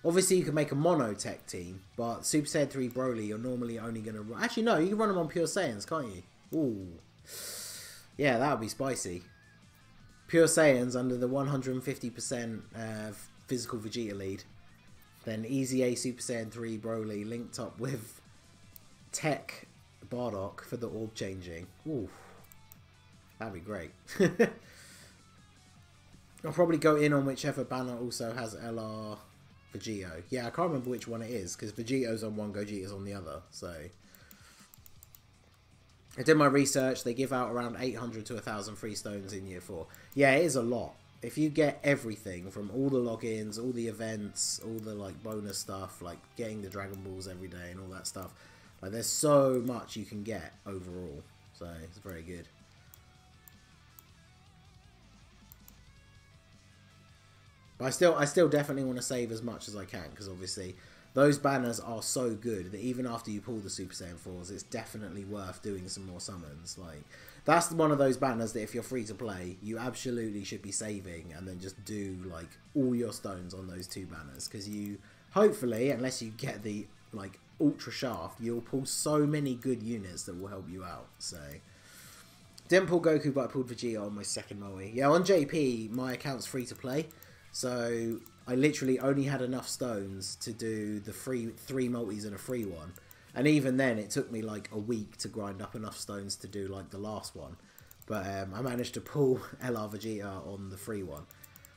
Obviously, you can make a mono TEQ team, but Super Saiyan 3 Broly, you're normally only going to run... Actually, no, you can run them on Pure Saiyans, can't you? Ooh. Yeah, that would be spicy. Pure Saiyans under the 150% physical Vegeta lead. Then EZA Super Saiyan 3 Broly linked up with TEQ Bardock for the orb changing. Ooh. That'd be great. I'll probably go in on whichever banner also has LR Vegito. Yeah, I can't remember which one it is, because Vegito's on one, Gogeta's on the other, so... I did my research. They give out around 800 to 1,000 free stones in year 4. Yeah, it is a lot. If you get everything from all the logins, all the events, all the like bonus stuff, like getting the Dragon Balls every day and all that stuff, like there's so much you can get overall. So it's very good. But I still definitely want to save as much as I can, because obviously those banners are so good that even after you pull the Super Saiyan 4s, it's definitely worth doing some more summons. Like, that's one of those banners that if you're free to play, you absolutely should be saving and then just do, like, all your stones on those 2 banners. Because you, hopefully, unless you get the, like, Ultra Shaft, you'll pull so many good units that will help you out. So, didn't pull Goku, but I pulled Vegeta on my second multi. Yeah, on JP, my account's free to play. So I literally only had enough stones to do the 3 multis and a free one. And even then, it took me like a week to grind up enough stones to do like the last one. But I managed to pull LR Vegeta on the free one.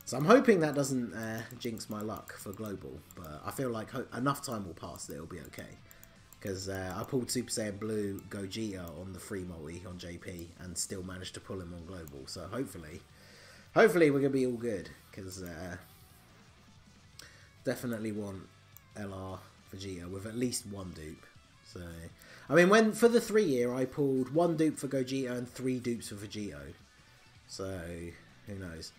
So I'm hoping that doesn't jinx my luck for global. But I feel like enough time will pass that it'll be okay. Because I pulled Super Saiyan Blue Gogeta on the free multi on JP and still managed to pull him on global. So hopefully we're going to be all good. Because definitely want LR Vegeta with at least 1 dupe. So, I mean, for the 3 year, I pulled 1 dupe for Gogeta and 3 dupes for Vegito. So, who knows?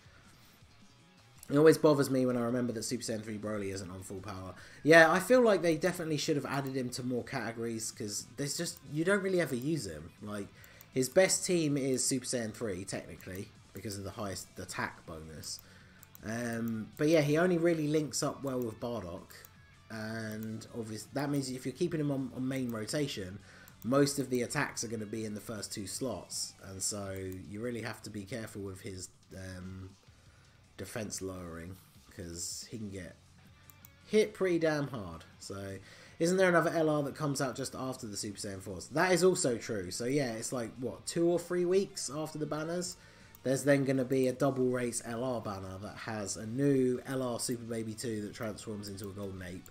It always bothers me when I remember that Super Saiyan 3 Broly isn't on full power. Yeah, I feel like they definitely should have added him to more categories, because there's just, you don't really ever use him. Like, his best team is Super Saiyan 3, technically, because of the highest attack bonus. But yeah, he only really links up well with Bardock, and obviously that means if you're keeping him on main rotation, most of the attacks are going to be in the first 2 slots, and so you really have to be careful with his defense lowering, because he can get hit pretty damn hard. So, isn't there another LR that comes out just after the Super Saiyan 4s? That is also true. So yeah, it's like, what, 2 or 3 weeks after the banners? there's then going to be a double race LR banner that has a new LR Super Baby 2 that transforms into a Golden Ape,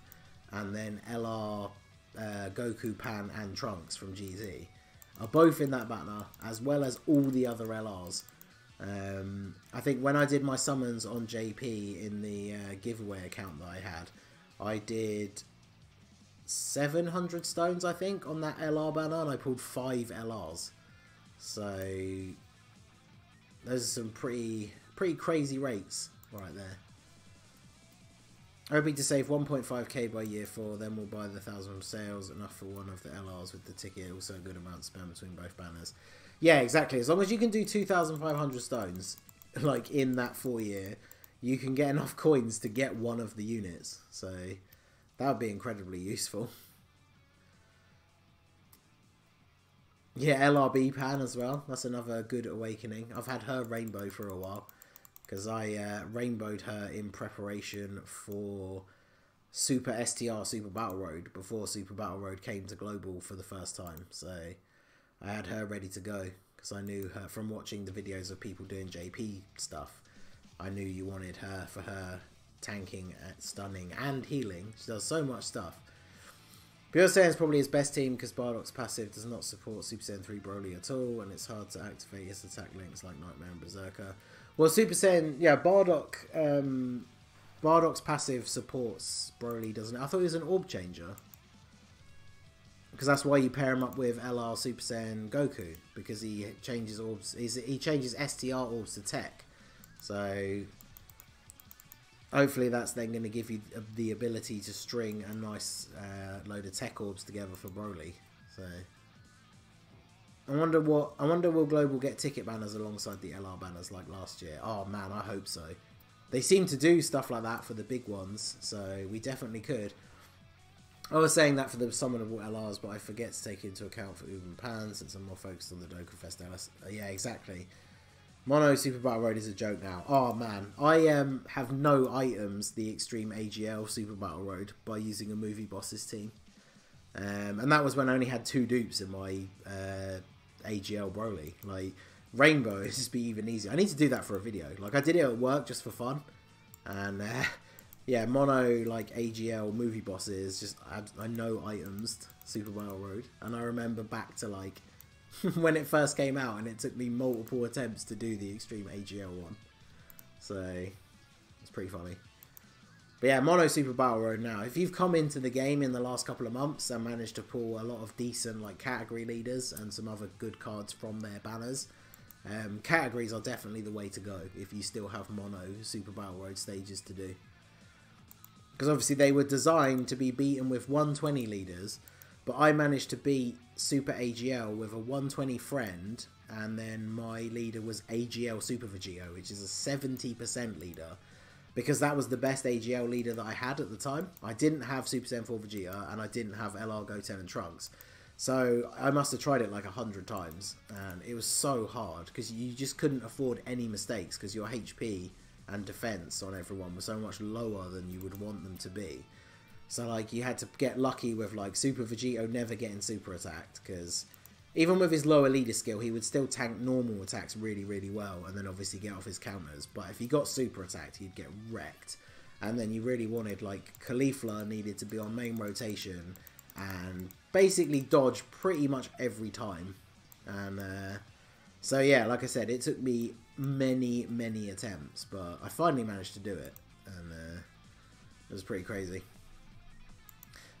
and then LR Goku, Pan, and Trunks from GZ are both in that banner, as well as all the other LRs. I think when I did my summons on JP in the giveaway account that I had, I did 700 stones, I think, on that LR banner, and I pulled 5 LRs. So those are some pretty crazy rates right there. Hoping to save 1.5k by year 4, then we'll buy the 1,000 from sales, enough for one of the LRs with the ticket, also a good amount to spend between both banners. Yeah, exactly. As long as you can do 2,500 stones, like in that 4 year, you can get enough coins to get one of the units. So that would be incredibly useful. Yeah, LRB Pan as well. That's another good awakening. I've had her rainbow for a while, because I rainbowed her in preparation for Super STR Super Battle Road, before Super Battle Road came to Global for the first time. So I had her ready to go, because I knew her from watching the videos of people doing JP stuff. I knew you wanted her for her tanking, stunning, and healing. She does so much stuff. Beerus saying it's probably his best team because Bardock's passive does not support Super Saiyan 3 Broly at all, and it's hard to activate his attack links like Nightmare and Berserker. Well, Super Saiyan, yeah, Bardock's passive supports Broly, doesn't it? I thought he was an orb changer, because that's why you pair him up with LR Super Saiyan Goku, because he changes orbs. He changes STR orbs to TEQ. So hopefully that's then going to give you the ability to string a nice load of TEQ orbs together for Broly. So I wonder will Global get ticket banners alongside the LR banners like last year? Oh man, I hope so. They seem to do stuff like that for the big ones, so we definitely could. I was saying that for the summonable LRs, but I forget to take into account for Uber and Pan since I'm more focused on the Dokkan Fest LS. Yeah, exactly. Mono Super Battle Road is a joke now. Oh man, I have no items the Extreme AGL Super Battle Road by using a Movie Bosses team. And that was when I only had 2 dupes in my AGL Broly. Like, Rainbow would just be even easier. I need to do that for a video. Like, I did it at work just for fun. And yeah, Mono, like, AGL Movie Bosses, just, I know items, Super Battle Road. And I remember back to, like, when it first came out, and it took me multiple attempts to do the Extreme AGL one. So it's pretty funny. But yeah, Mono Super Battle Road now. If you've come into the game in the last couple of months and managed to pull a lot of decent like category leaders and some other good cards from their banners, categories are definitely the way to go if you still have Mono Super Battle Road stages to do. Because obviously they were designed to be beaten with 120 leaders, but I managed to beat Super AGL with a 120 friend, and then my leader was AGL Super Vegito, which is a 70% leader, because that was the best AGL leader that I had at the time. I didn't have Super Saiyan 4 Vegeta, and I didn't have LR Goten and Trunks. So I must have tried it like 100 times, and it was so hard, because you just couldn't afford any mistakes, because your HP and defense on everyone was so much lower than you would want them to be. So, like, you had to get lucky with, like, Super Vegito never getting super attacked, because even with his lower leader skill, he would still tank normal attacks really, really well, and then obviously get off his counters. But if he got super attacked, he'd get wrecked. And then you really wanted, like, Caulifla needed to be on main rotation and basically dodge pretty much every time. And, so yeah, like I said, it took me many, many attempts, but I finally managed to do it, and it was pretty crazy.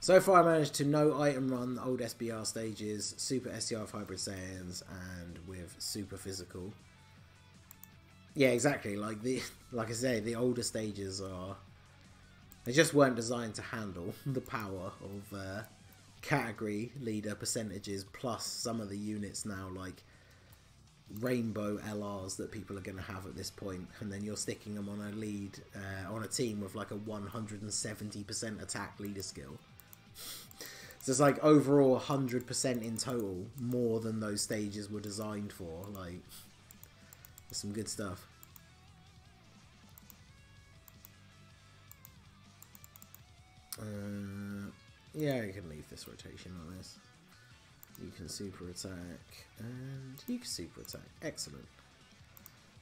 So far I managed to no item run old SBR stages, Super STR of Hybrid Saiyans, and with Super Physical. Yeah, exactly. Like I say, the older stages they just weren't designed to handle the power of category leader percentages, plus some of the units now, like Rainbow LRs that people are going to have at this point, and then you're sticking them on a lead on a team with like a 170% attack leader skill. So it's like overall 100% in total, more than those stages were designed for. Like, there's some good stuff. Yeah, you can leave this rotation on this. You can super attack, and you can super attack. Excellent.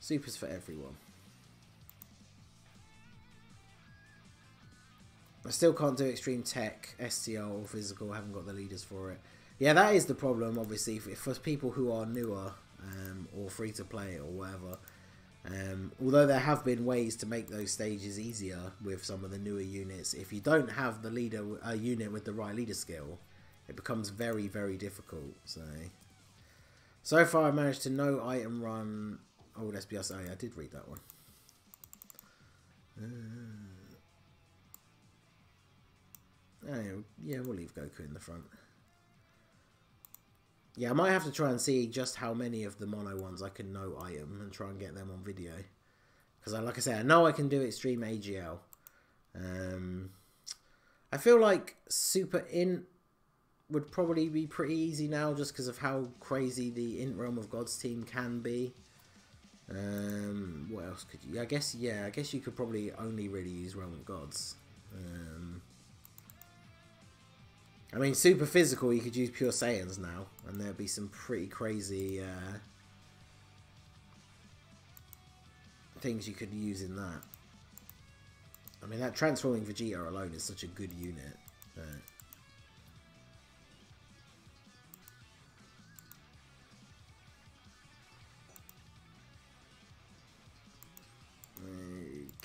Supers for everyone. I still can't do Extreme Tech, STL or Physical. I haven't got the leaders for it. Yeah, that is the problem, obviously, for people who are newer or free to play or whatever. Although there have been ways to make those stages easier with some of the newer units, if you don't have the leader unit with the right leader skill, it becomes very, very difficult. So far I managed to no item run old SBS. Oh, yeah, I did read that one. Yeah, we'll leave Goku in the front. Yeah, I might have to try and see just how many of the mono ones I can no item and try and get them on video. Because, like I said, I know I can do Extreme AGL. I feel like Super Int would probably be pretty easy now just because of how crazy the Int Realm of Gods team can be. What else could you... I guess you could probably only really use Realm of Gods. I mean, super physical, you could use Pure Saiyans now, and there'd be some pretty crazy things you could use in that. I mean, that transforming Vegeta alone is such a good unit.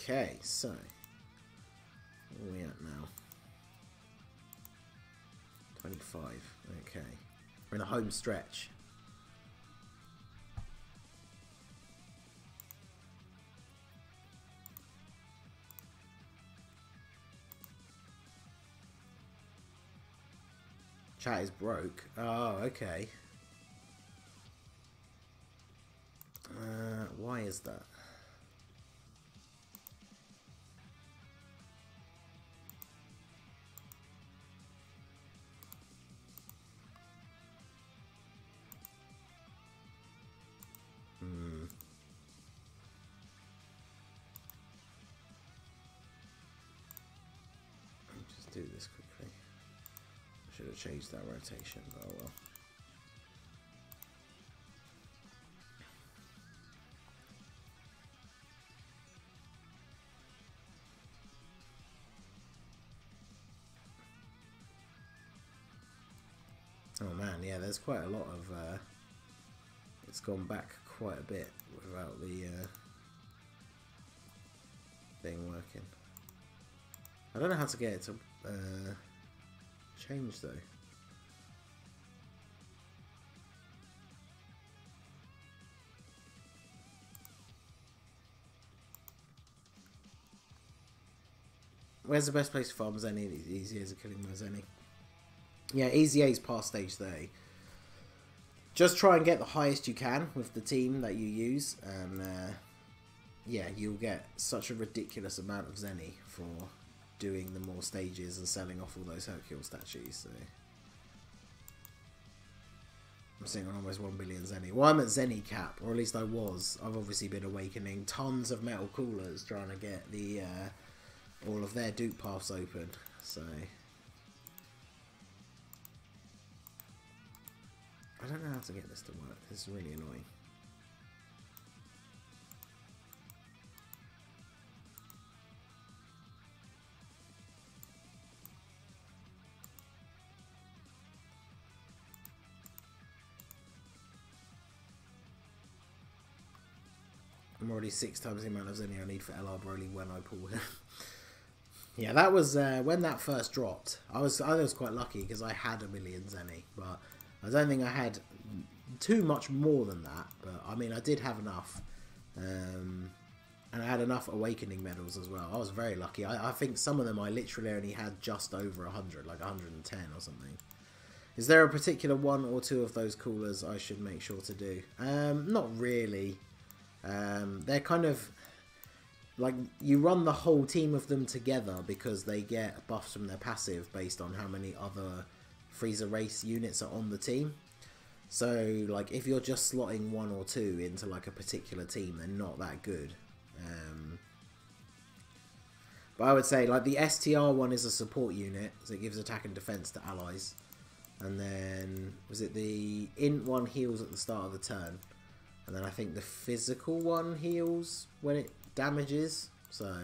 Okay, so where are we at now? 25. Okay, we're in a home stretch. Chat is broke. Oh, okay. Why is that? Just do this quickly. I should have changed that rotation, but oh well. Oh man, yeah, there's quite a lot of, it's gone back quite a bit without the thing working. I don't know how to get it to change though. Where's the best place to farm Zenny? These EZAs are killing my Zenny. Yeah, EZA's past stage 30. Just try and get the highest you can with the team that you use, and yeah, you'll get such a ridiculous amount of Zenny for doing the more stages and selling off all those Hercule statues. So I'm sitting on almost 1 billion Zenny. Well, I'm at Zenny cap, or at least I was. I've obviously been awakening tons of metal coolers trying to get the all of their dupe paths open. So I don't know how to get this to work. This is really annoying. I'm already 6 times the amount of Zenny I need for LR Broly when I pull him. Yeah, that was when that first dropped. I was quite lucky because I had 1 million Zenny, but I don't think I had too much more than that. But I mean, I did have enough, and I had enough awakening medals as well. I was very lucky. I think some of them I literally only had just over 100, like 110 or something. Is there a particular 1 or 2 of those coolers I should make sure to do? Not really. They're kind of like you run the whole team of them together because they get buffs from their passive based on how many other Frieza race units are on the team. So like if you're just slotting 1 or 2 into like a particular team, they're not that good. But I would say like the STR one is a support unit, so it gives attack and defense to allies. And then was it the Int one heals at the start of the turn. And then I think the physical one heals when it damages. So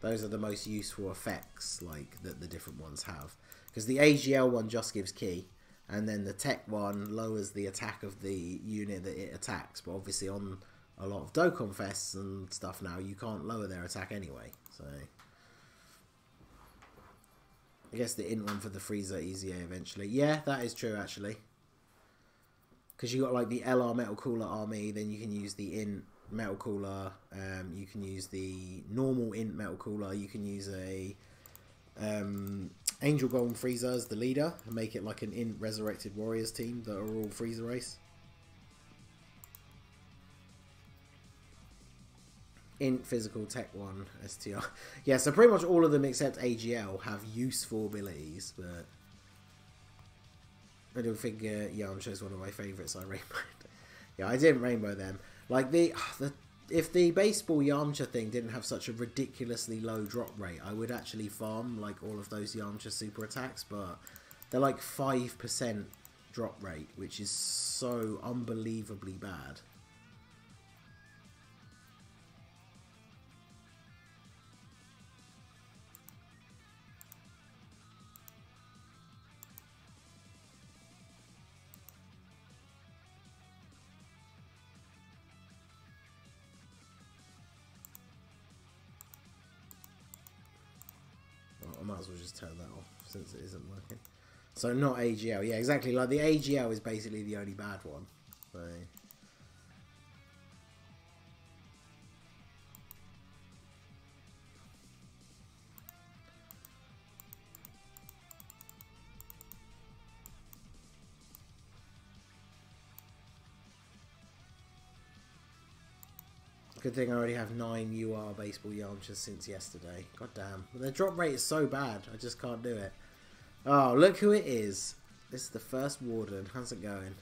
those are the most useful effects like that the different ones have. Because the AGL one just gives ki, and then the TEQ one lowers the attack of the unit that it attacks. But obviously on a lot of Dokkan Fests and stuff now, you can't lower their attack anyway. So I guess the int one for the Frieza EZA eventually. Yeah, that is true actually. Because you got like the LR Metal Cooler army, then you can use the int Metal Cooler, you can use the normal int Metal Cooler, you can use a Angel Golden Frieza as the leader and make it like an int Resurrected Warriors team that are all Frieza race. Int physical tech 1 STR. Yeah, so pretty much all of them except AGL have useful abilities, but I don't think Yamcha is one of my favourites I rainbowed. Yeah, I didn't rainbow them. Like if the baseball Yamcha thing didn't have such a ridiculously low drop rate, I would actually farm like all of those Yamcha super attacks, but they're like 5% drop rate, which is so unbelievably bad. I might as well just turn that off since it isn't working. So not AGL. Yeah, exactly. Like the AGL is basically the only bad one. So good thing I already have 9 UR baseball Yamchas since yesterday. God damn. But their drop rate is so bad, I just can't do it. Oh, look who it is. This is the first Warden. How's it going?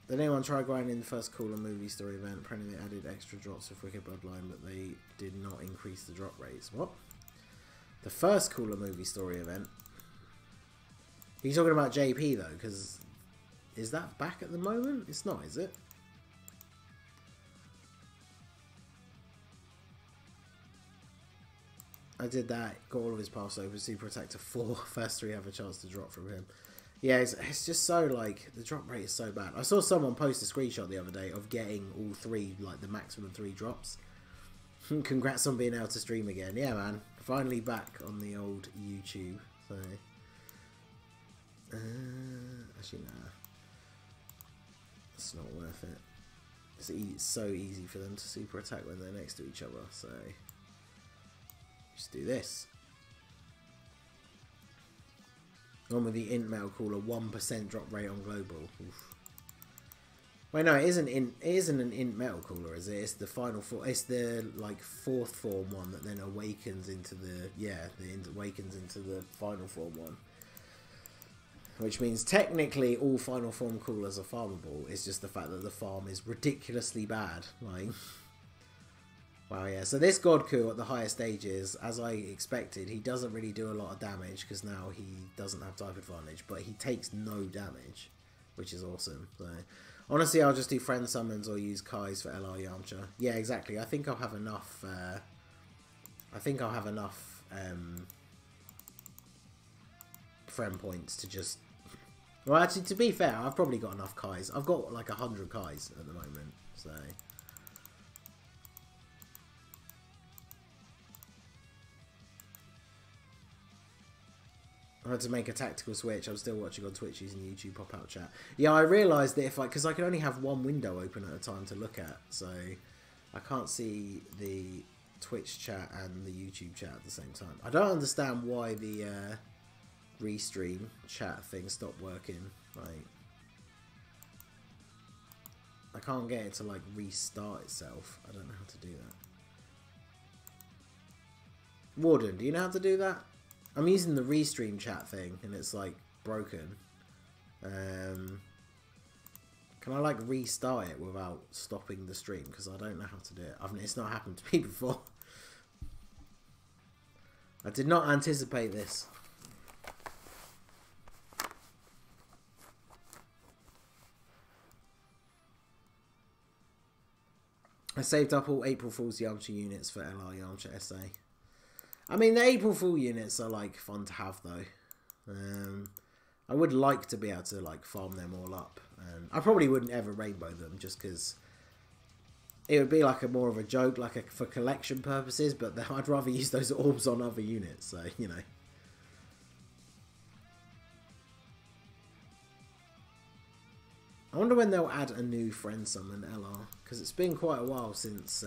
Did anyone try grinding the first Cooler movie story event? Apparently they added extra drops of Wicked Bloodline, but they did not increase the drop rates. What? The first Cooler movie story event? Are you talking about JP though? Because is that back at the moment? It's not, is it? I did that, got all of his pass over, super attack to 4. First 3 have a chance to drop from him. Yeah, it's just so, like, the drop rate is so bad. I saw someone post a screenshot the other day of getting all 3, like, the maximum 3 drops. Congrats on being able to stream again. Yeah, man. Finally back on the old YouTube. So, actually, nah. It's not worth it. It's so easy for them to super attack when they're next to each other, so just do this. One with the int Metal Cooler, 1% drop rate on global. Oof. Wait, no, it isn't an int Metal Cooler, is it? It's the final form. It's the like 4th form one that then awakens into the awakens into the final form one. Which means technically all final form coolers are farmable. It's just the fact that the farm is ridiculously bad. Like, wow, yeah. So this Godku at the higher stages, as I expected, he doesn't really do a lot of damage because now he doesn't have type advantage, but he takes no damage, which is awesome. So honestly, I'll just do friend summons or use Kai's for LR Yamcha. Yeah, exactly. I think I'll have enough. Friend points to just. Well, actually, to be fair, I've probably got enough Kais. I've got like 100 Kais at the moment, so. I had to make a tactical switch. I'm still watching on Twitch using YouTube pop-out chat. Yeah, I realised that if because I can only have one window open at a time to look at, so I can't see the Twitch chat and the YouTube chat at the same time. I don't understand why the restream chat thing stopped working. Like, I can't get it to like restart itself. I don't know how to do that. Warden, do you know how to do that? I'm using the restream chat thing and it's like broken. Can I like restart it without stopping the stream? Because I don't know how to do it. It's not happened to me before. I did not anticipate this. I saved up all April Fool's Yamcha units for LR Yamcha SA. I mean, the April Fool units are like fun to have though. I would like to be able to like farm them all up, and I probably wouldn't ever rainbow them just because it would be like a more of a joke, like for collection purposes. But I'd rather use those orbs on other units, so you know. I wonder when they'll add a new friend summon LR, because it's been quite a while since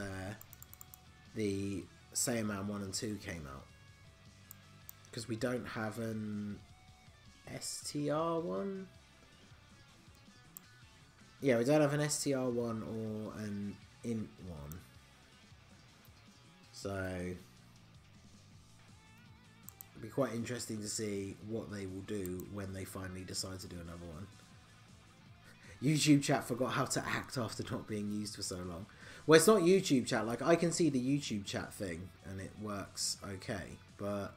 the Saiyaman 1 and 2 came out. Because we don't have an STR one. Yeah, we don't have an STR one or an INT one. So it'd be quite interesting to see what they will do when they finally decide to do another one. YouTube chat forgot how to act after not being used for so long. Well, it's not YouTube chat. Like, I can see the YouTube chat thing and it works okay, but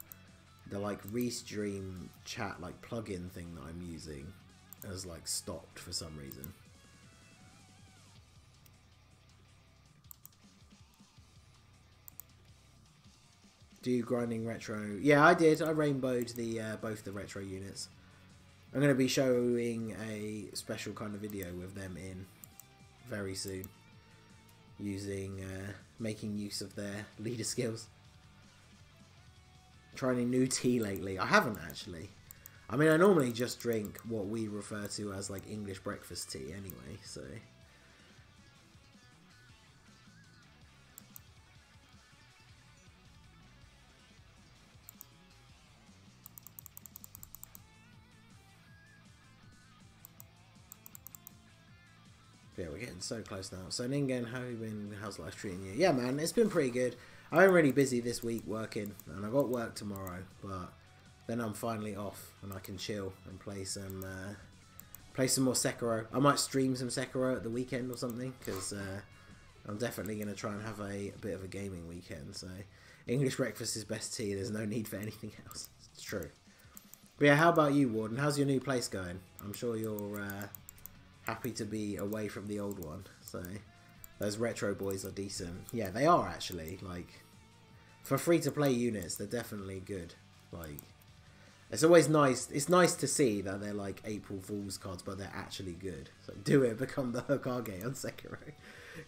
the like restream chat like plugin thing that I'm using has like stopped for some reason. Do grinding retro? Yeah, I did. I rainbowed the both the retro units. I'm going to be showing a special kind of video with them in very soon, using making use of their leader skills. Trying a new tea lately. I haven't actually. I mean, I normally just drink what we refer to as like English breakfast tea anyway, so. Yeah, we're getting so close now. So Ningen, how have you been? How's life treating you? Yeah, man, it's been pretty good. I'm really busy this week working, and I got work tomorrow, but then I'm finally off and I can chill and play some more Sekiro. I might stream some Sekiro at the weekend or something, because I'm definitely going to try and have a bit of a gaming weekend. So English breakfast is best tea. There's no need for anything else. It's true. But yeah, how about you, Warden? How's your new place going? I'm sure you're happy to be away from the old one. So those retro boys are decent. Yeah, they are actually. Like, for free-to-play units, they're definitely good. Like, it's always nice. It's nice to see that they're like April Fool's cards, but they're actually good. So do it, become the Hokage on Sekiro.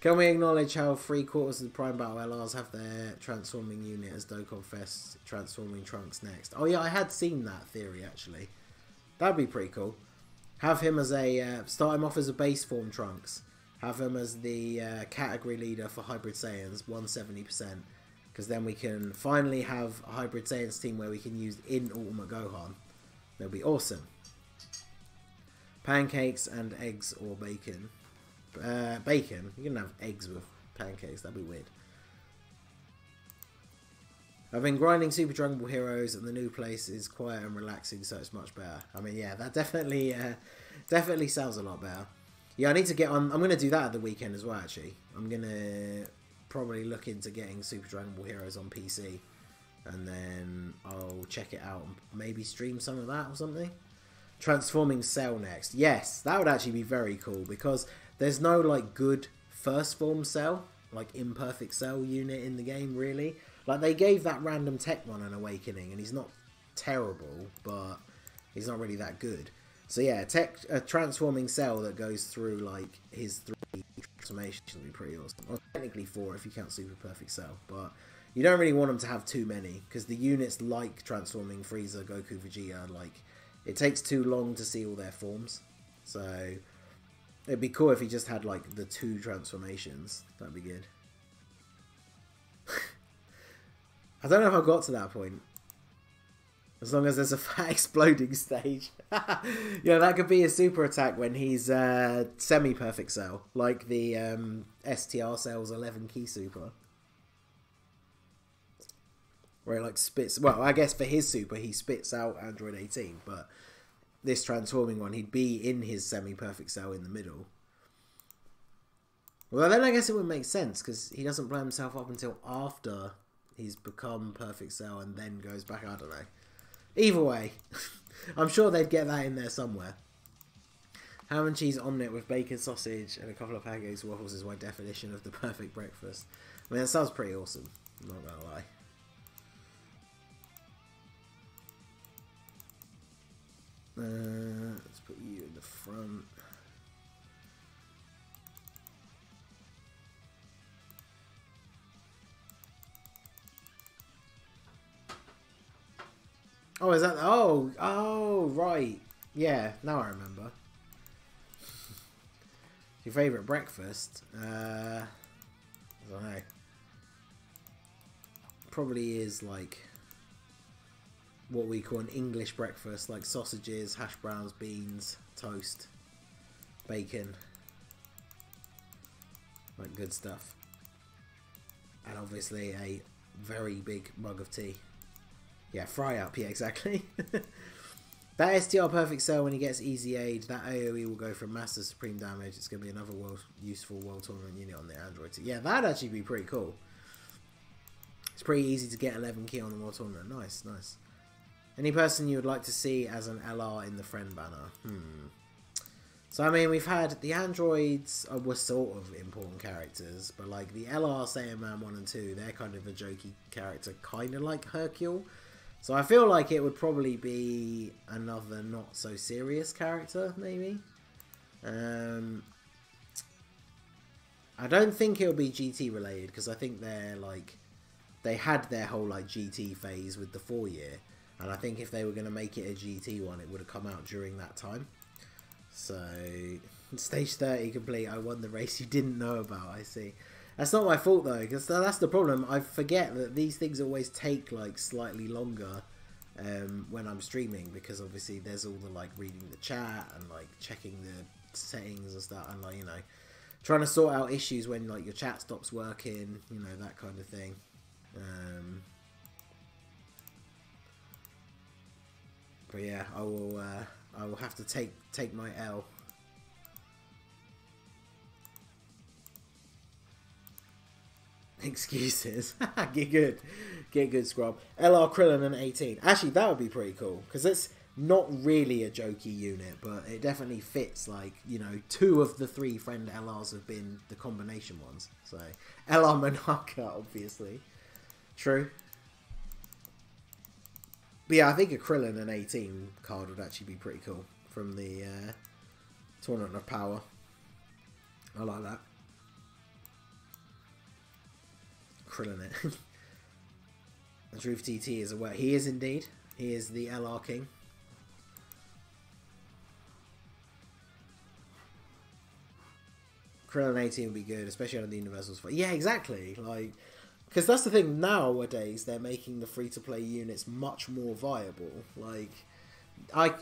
Can we acknowledge how 3/4 of the Prime Battle LRs have their transforming unit as Dokkan Fest transforming Trunks next? Oh yeah, I had seen that theory actually. That'd be pretty cool. Have him as a start him off as a base form Trunks. Have him as the category leader for Hybrid Saiyans, 170%. Because then we can finally have a Hybrid Saiyans team where we can use in Ultimate Gohan. That'll be awesome. Pancakes and eggs or bacon. Bacon? You can have eggs with pancakes. That'd be weird. I've been grinding Super Dragon Ball Heroes, and the new place is quiet and relaxing, so it's much better. I mean, yeah, that definitely sounds a lot better. Yeah, I need to get on. I'm going to do that at the weekend as well, actually. I'm going to probably look into getting Super Dragon Ball Heroes on PC, and then I'll check it out and maybe stream some of that or something. Transforming Cell next. Yes, that would actually be very cool, because there's no, like, good first form Cell, like, imperfect Cell unit in the game, really. Like, they gave that random tech one an awakening, and he's not terrible, but he's not really that good. So yeah, a transforming Cell that goes through, like, his 3 transformations would be pretty awesome. Well, technically 4 if you count Super Perfect Cell, but you don't really want them to have too many, because the units like transforming Frieza, Goku, Vegeta, like, it takes too long to see all their forms. So it'd be cool if he just had, like, the 2 transformations. That'd be good. I don't know if I got to that point. As long as there's a fat exploding stage. Yeah, that could be a super attack when he's semi-perfect Cell. Like the STR Cell's 11 key super. Where it like spits... Well, I guess for his super, he spits out Android 18. But this transforming one, he'd be in his semi-perfect Cell in the middle. Well, then I guess it would make sense, because he doesn't blow himself up until after he's become Perfect Cell and then goes back. I don't know. Either way, I'm sure they'd get that in there somewhere. Ham and cheese omelette with bacon, sausage, and a couple of pancakes and waffles is my definition of the perfect breakfast. I mean, that sounds pretty awesome. I'm not gonna lie. Let's put you in the front. Oh, is that... Oh, right. Yeah, now I remember. Your favourite breakfast? I don't know. Probably is like what we call an English breakfast, like sausages, hash browns, beans, toast, bacon. Like good stuff. And obviously a very big mug of tea. Yeah, fry up, yeah, exactly. That STR perfect cell when he gets easy aid, that AoE will go from mass to supreme damage. It's going to be another useful world tournament unit on the Android. Yeah, that'd actually be pretty cool. It's pretty easy to get 11 key on the world tournament. Nice, nice. Any person you would like to see as an LR in the friend banner? So, I mean, we've had the androids were sort of important characters, but like the LR, Saiyaman 1 and 2, they're kind of a jokey character, kind of like Hercule. So I feel like it would probably be another not so serious character, maybe. I don't think it'll be GT related, because I think they're like, they had their whole like GT phase with the 4-year, and I think if they were going to make it a GT one, it would have come out during that time. So, stage 30 complete, I won the race you didn't know about, I see. That's not my fault though, because that's the problem. I forget that these things always take like slightly longer when I'm streaming, because obviously there's all the like reading the chat and like checking the settings and stuff, and like, you know, trying to sort out issues when like your chat stops working, you know, that kind of thing. But yeah, I will have to take my L. Excuses. Get good, scrub. LR Krillin and 18. Actually, that would be pretty cool, because it's not really a jokey unit, but it definitely fits. Like, you know, 2 of the 3 friend LRs have been the combination ones. So LR Monarcha, obviously. True. But yeah, I think a Krillin and 18 card would actually be pretty cool from the Tournament of Power. I like that. Krillin it. Truth TT is aware. He is indeed. He is the LR King. Krillin 18 would be good, especially under the Universals fight. Yeah, exactly. Like, because that's the thing, nowadays they're making the free-to-play units much more viable. Like,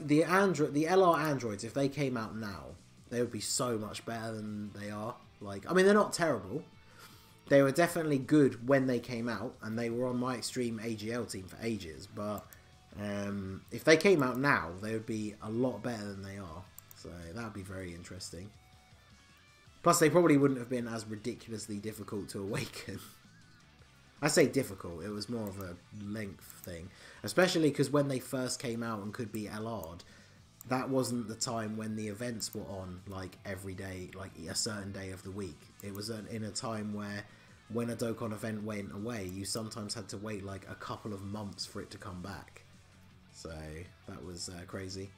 the LR androids, if they came out now, they would be so much better than they are. Like, I mean, they're not terrible. They were definitely good when they came out, and they were on my Extreme AGL team for ages. But if they came out now, they would be a lot better than they are. So that would be very interesting. Plus, they probably wouldn't have been as ridiculously difficult to awaken. I say difficult, it was more of a length thing. Especially because when they first came out and could be LR'd, that wasn't the time when the events were on, like, every day, like, a certain day of the week. It was in a time where, when a Dokkan event went away, you sometimes had to wait, like, a couple of months for it to come back. So, that was crazy.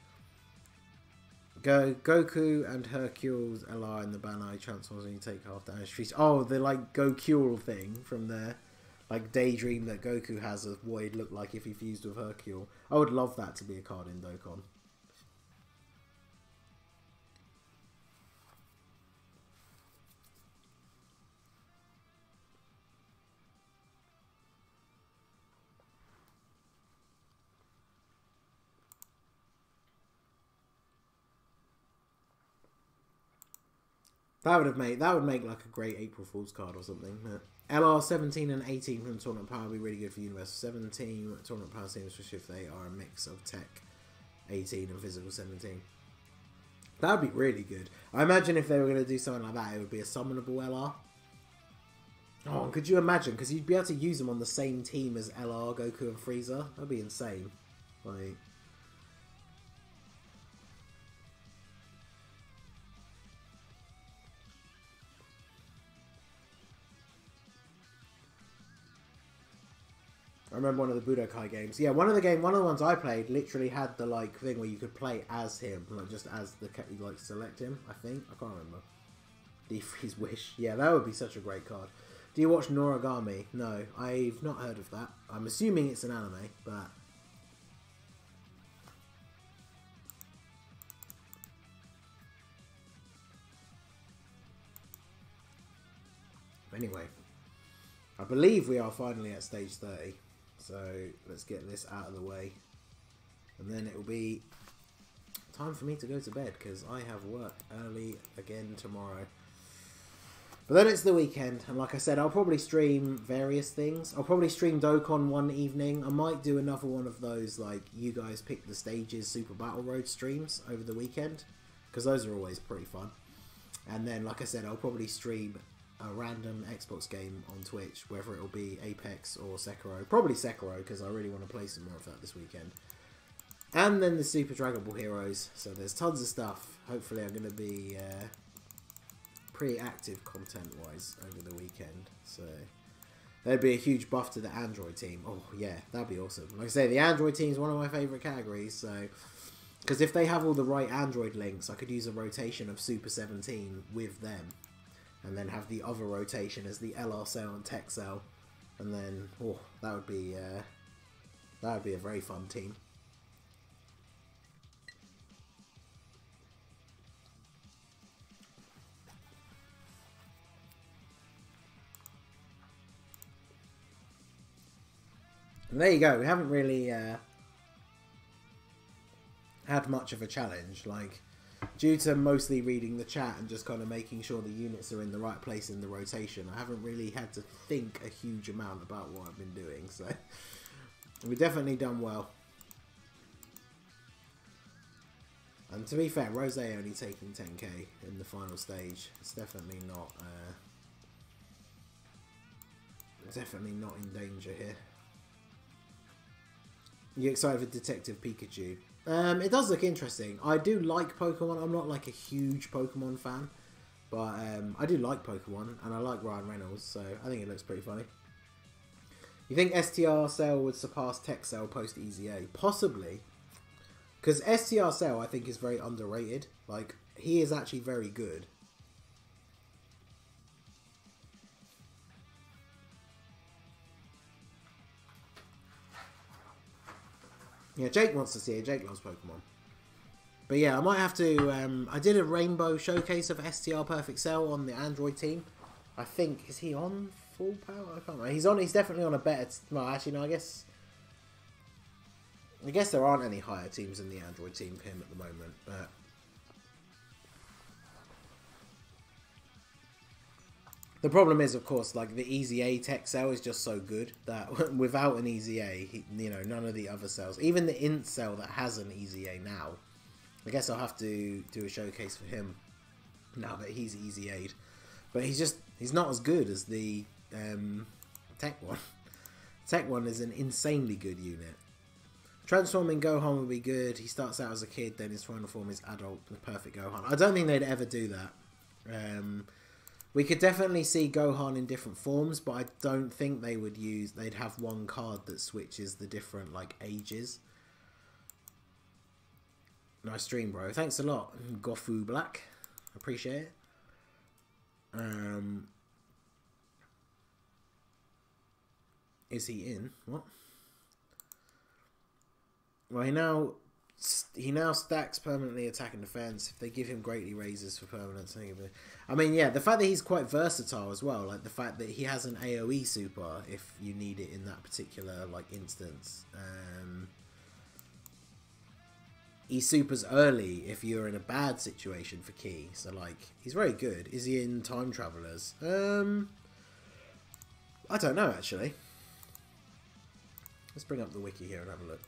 Goku and Hercule's LR in the banner transforms when you take half damage. Oh, the, like, Gokule thing from there. Like, daydream that Goku has of what he'd look like if he fused with Hercule. I would love that to be a card in Dokkan. That would make like a great April Fool's card or something. LR 17 and 18 from Tournament Power would be really good for Universal 17. Tournament Power seems, especially if they are a mix of Tech 18 and Physical 17. That would be really good. I imagine if they were going to do something like that, it would be a summonable LR. Oh, could you imagine? Because you'd be able to use them on the same team as LR, Goku, and Frieza. That'd be insane. Like, remember one of the Budokai games. Yeah, one of the ones I played literally had the like thing where you could play as him, like just as the you like select him. I think I can't remember. Defreeze Wish. Yeah, that would be such a great card. Do you watch Noragami? No, I've not heard of that. I'm assuming it's an anime, but anyway, I believe we are finally at stage 30. So let's get this out of the way, and then it will be time for me to go to bed because I have work early again tomorrow. But then it's the weekend, and like I said, I'll probably stream various things. I'll probably stream Dokkan one evening. I might do another one of those, like, you guys pick the stages Super Battle Road streams over the weekend, because those are always pretty fun. And then, like I said, I'll probably stream a random Xbox game on Twitch, whether it'll be Apex or Sekiro. Probably Sekiro, because I really want to play some more of that this weekend. And then the Super Dragon Ball Heroes. So there's tons of stuff. Hopefully I'm going to be pretty active content-wise over the weekend. So there'd be a huge buff to the Android team. Oh, yeah, that'd be awesome. Like I say, the Android team is one of my favourite categories. So, because if they have all the right Android links, I could use a rotation of Super 17 with them. And then have the other rotation as the LR cell and Tech cell. And then, oh, that would be a very fun team. And there you go. We haven't really had much of a challenge. Like, due to mostly reading the chat and just kind of making sure the units are in the right place in the rotation, I haven't really had to think a huge amount about what I've been doing. So we've definitely done well. And to be fair, Rose only taking 10k in the final stage. It's definitely not in danger here. You excited for Detective Pikachu? It does look interesting. I do like Pokemon. I'm not like a huge Pokemon fan, but I do like Pokemon, and I like Ryan Reynolds, so I think it looks pretty funny. You think STR Cell would surpass Tech Cell post EZA? Possibly, because STR Cell I think is very underrated. Like, he is actually very good. Yeah, Jake wants to see it. Jake loves Pokemon. But yeah, I might have to... I did a rainbow showcase of STR Perfect Cell on the Android team. I think... Is he on full power? I can't remember. He's definitely on a better... Well, actually, no, I guess there aren't any higher teams in the Android team for him at the moment. But the problem is, of course, like the EZA tech cell is just so good that without an EZA, none of the other cells, even the int cell that has an EZA now, I guess I'll have to do a showcase for him now that he's EZA'd. But he's not as good as the tech one. Tech one is an insanely good unit. Transforming Gohan would be good. He starts out as a kid, then his final form is adult, the perfect Gohan. I don't think they'd ever do that. We could definitely see Gohan in different forms, but I don't think they would they'd have one card that switches the different, like, ages. Nice stream, bro. Thanks a lot, Gofu Black. Appreciate it. Is he in? What? Well, he now stacks permanently attack and defense. If they give him greatly raises for permanence, I mean, yeah, the fact that he's quite versatile as well, like the fact that he has an AoE super if you need it in that particular like instance. He supers early if you're in a bad situation for Ki. So like, he's very good. Is he in Time Travelers? I don't know actually. Let's bring up the wiki here and have a look.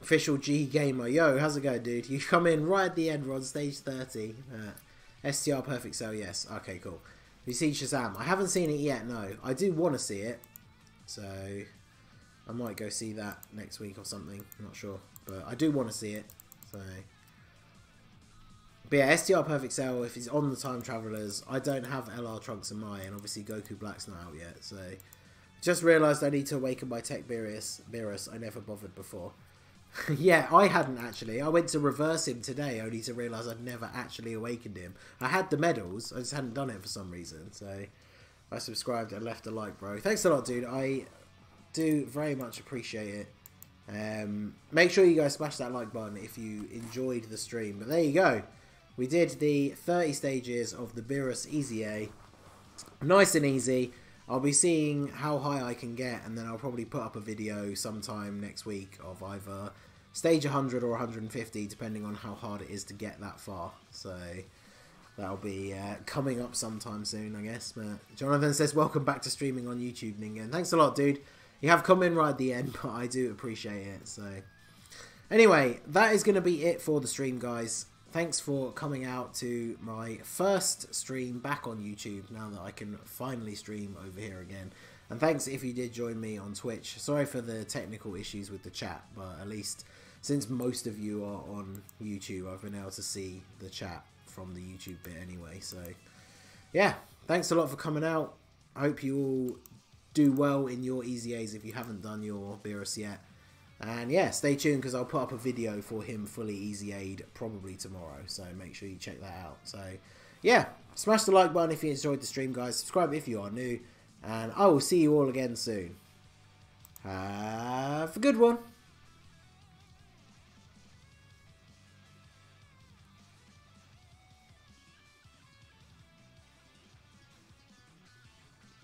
Official G Gamer. Yo, how's it going, dude? You come in right at the end. We're on stage 30. STR Perfect Cell, yes. Okay, cool. We see Shazam. I haven't seen it yet, no. I do want to see it. So, I might go see that next week or something. I'm not sure. But I do want to see it. So, But yeah, STR Perfect Cell, if he's on the Time Travelers, I don't have LR Trunks in mine, and obviously Goku Black's not out yet, so... Just realised I need to awaken my TEQ Beerus. I never bothered before. Yeah, I hadn't actually. I went to reverse him today, only to realise I'd never actually awakened him. I had the medals, I just hadn't done it for some reason, so... I subscribed and left a like, bro. Thanks a lot, dude. I do very much appreciate it. Make sure you guys smash that like button if you enjoyed the stream. But there you go. We did the 30 stages of the Beerus EZA. Nice and easy. I'll be seeing how high I can get, and then I'll probably put up a video sometime next week of either stage 100 or 150, depending on how hard it is to get that far. So that'll be coming up sometime soon, I guess. But Jonathan says, welcome back to streaming on YouTube, Ningen. Thanks a lot, dude. You have come in right at the end, but I do appreciate it. So anyway, that is going to be it for the stream, guys. Thanks for coming out to my first stream back on YouTube, now that I can finally stream over here again. And thanks if you did join me on Twitch. Sorry for the technical issues with the chat, but at least since most of you are on YouTube, I've been able to see the chat from the YouTube bit anyway. So yeah, thanks a lot for coming out. I hope you all do well in your EZAs if you haven't done your Beerus yet. And yeah, stay tuned because I'll put up a video for him fully EZA'd probably tomorrow. So make sure you check that out. So yeah, smash the like button if you enjoyed the stream, guys. Subscribe if you are new. And I will see you all again soon. Have a good one.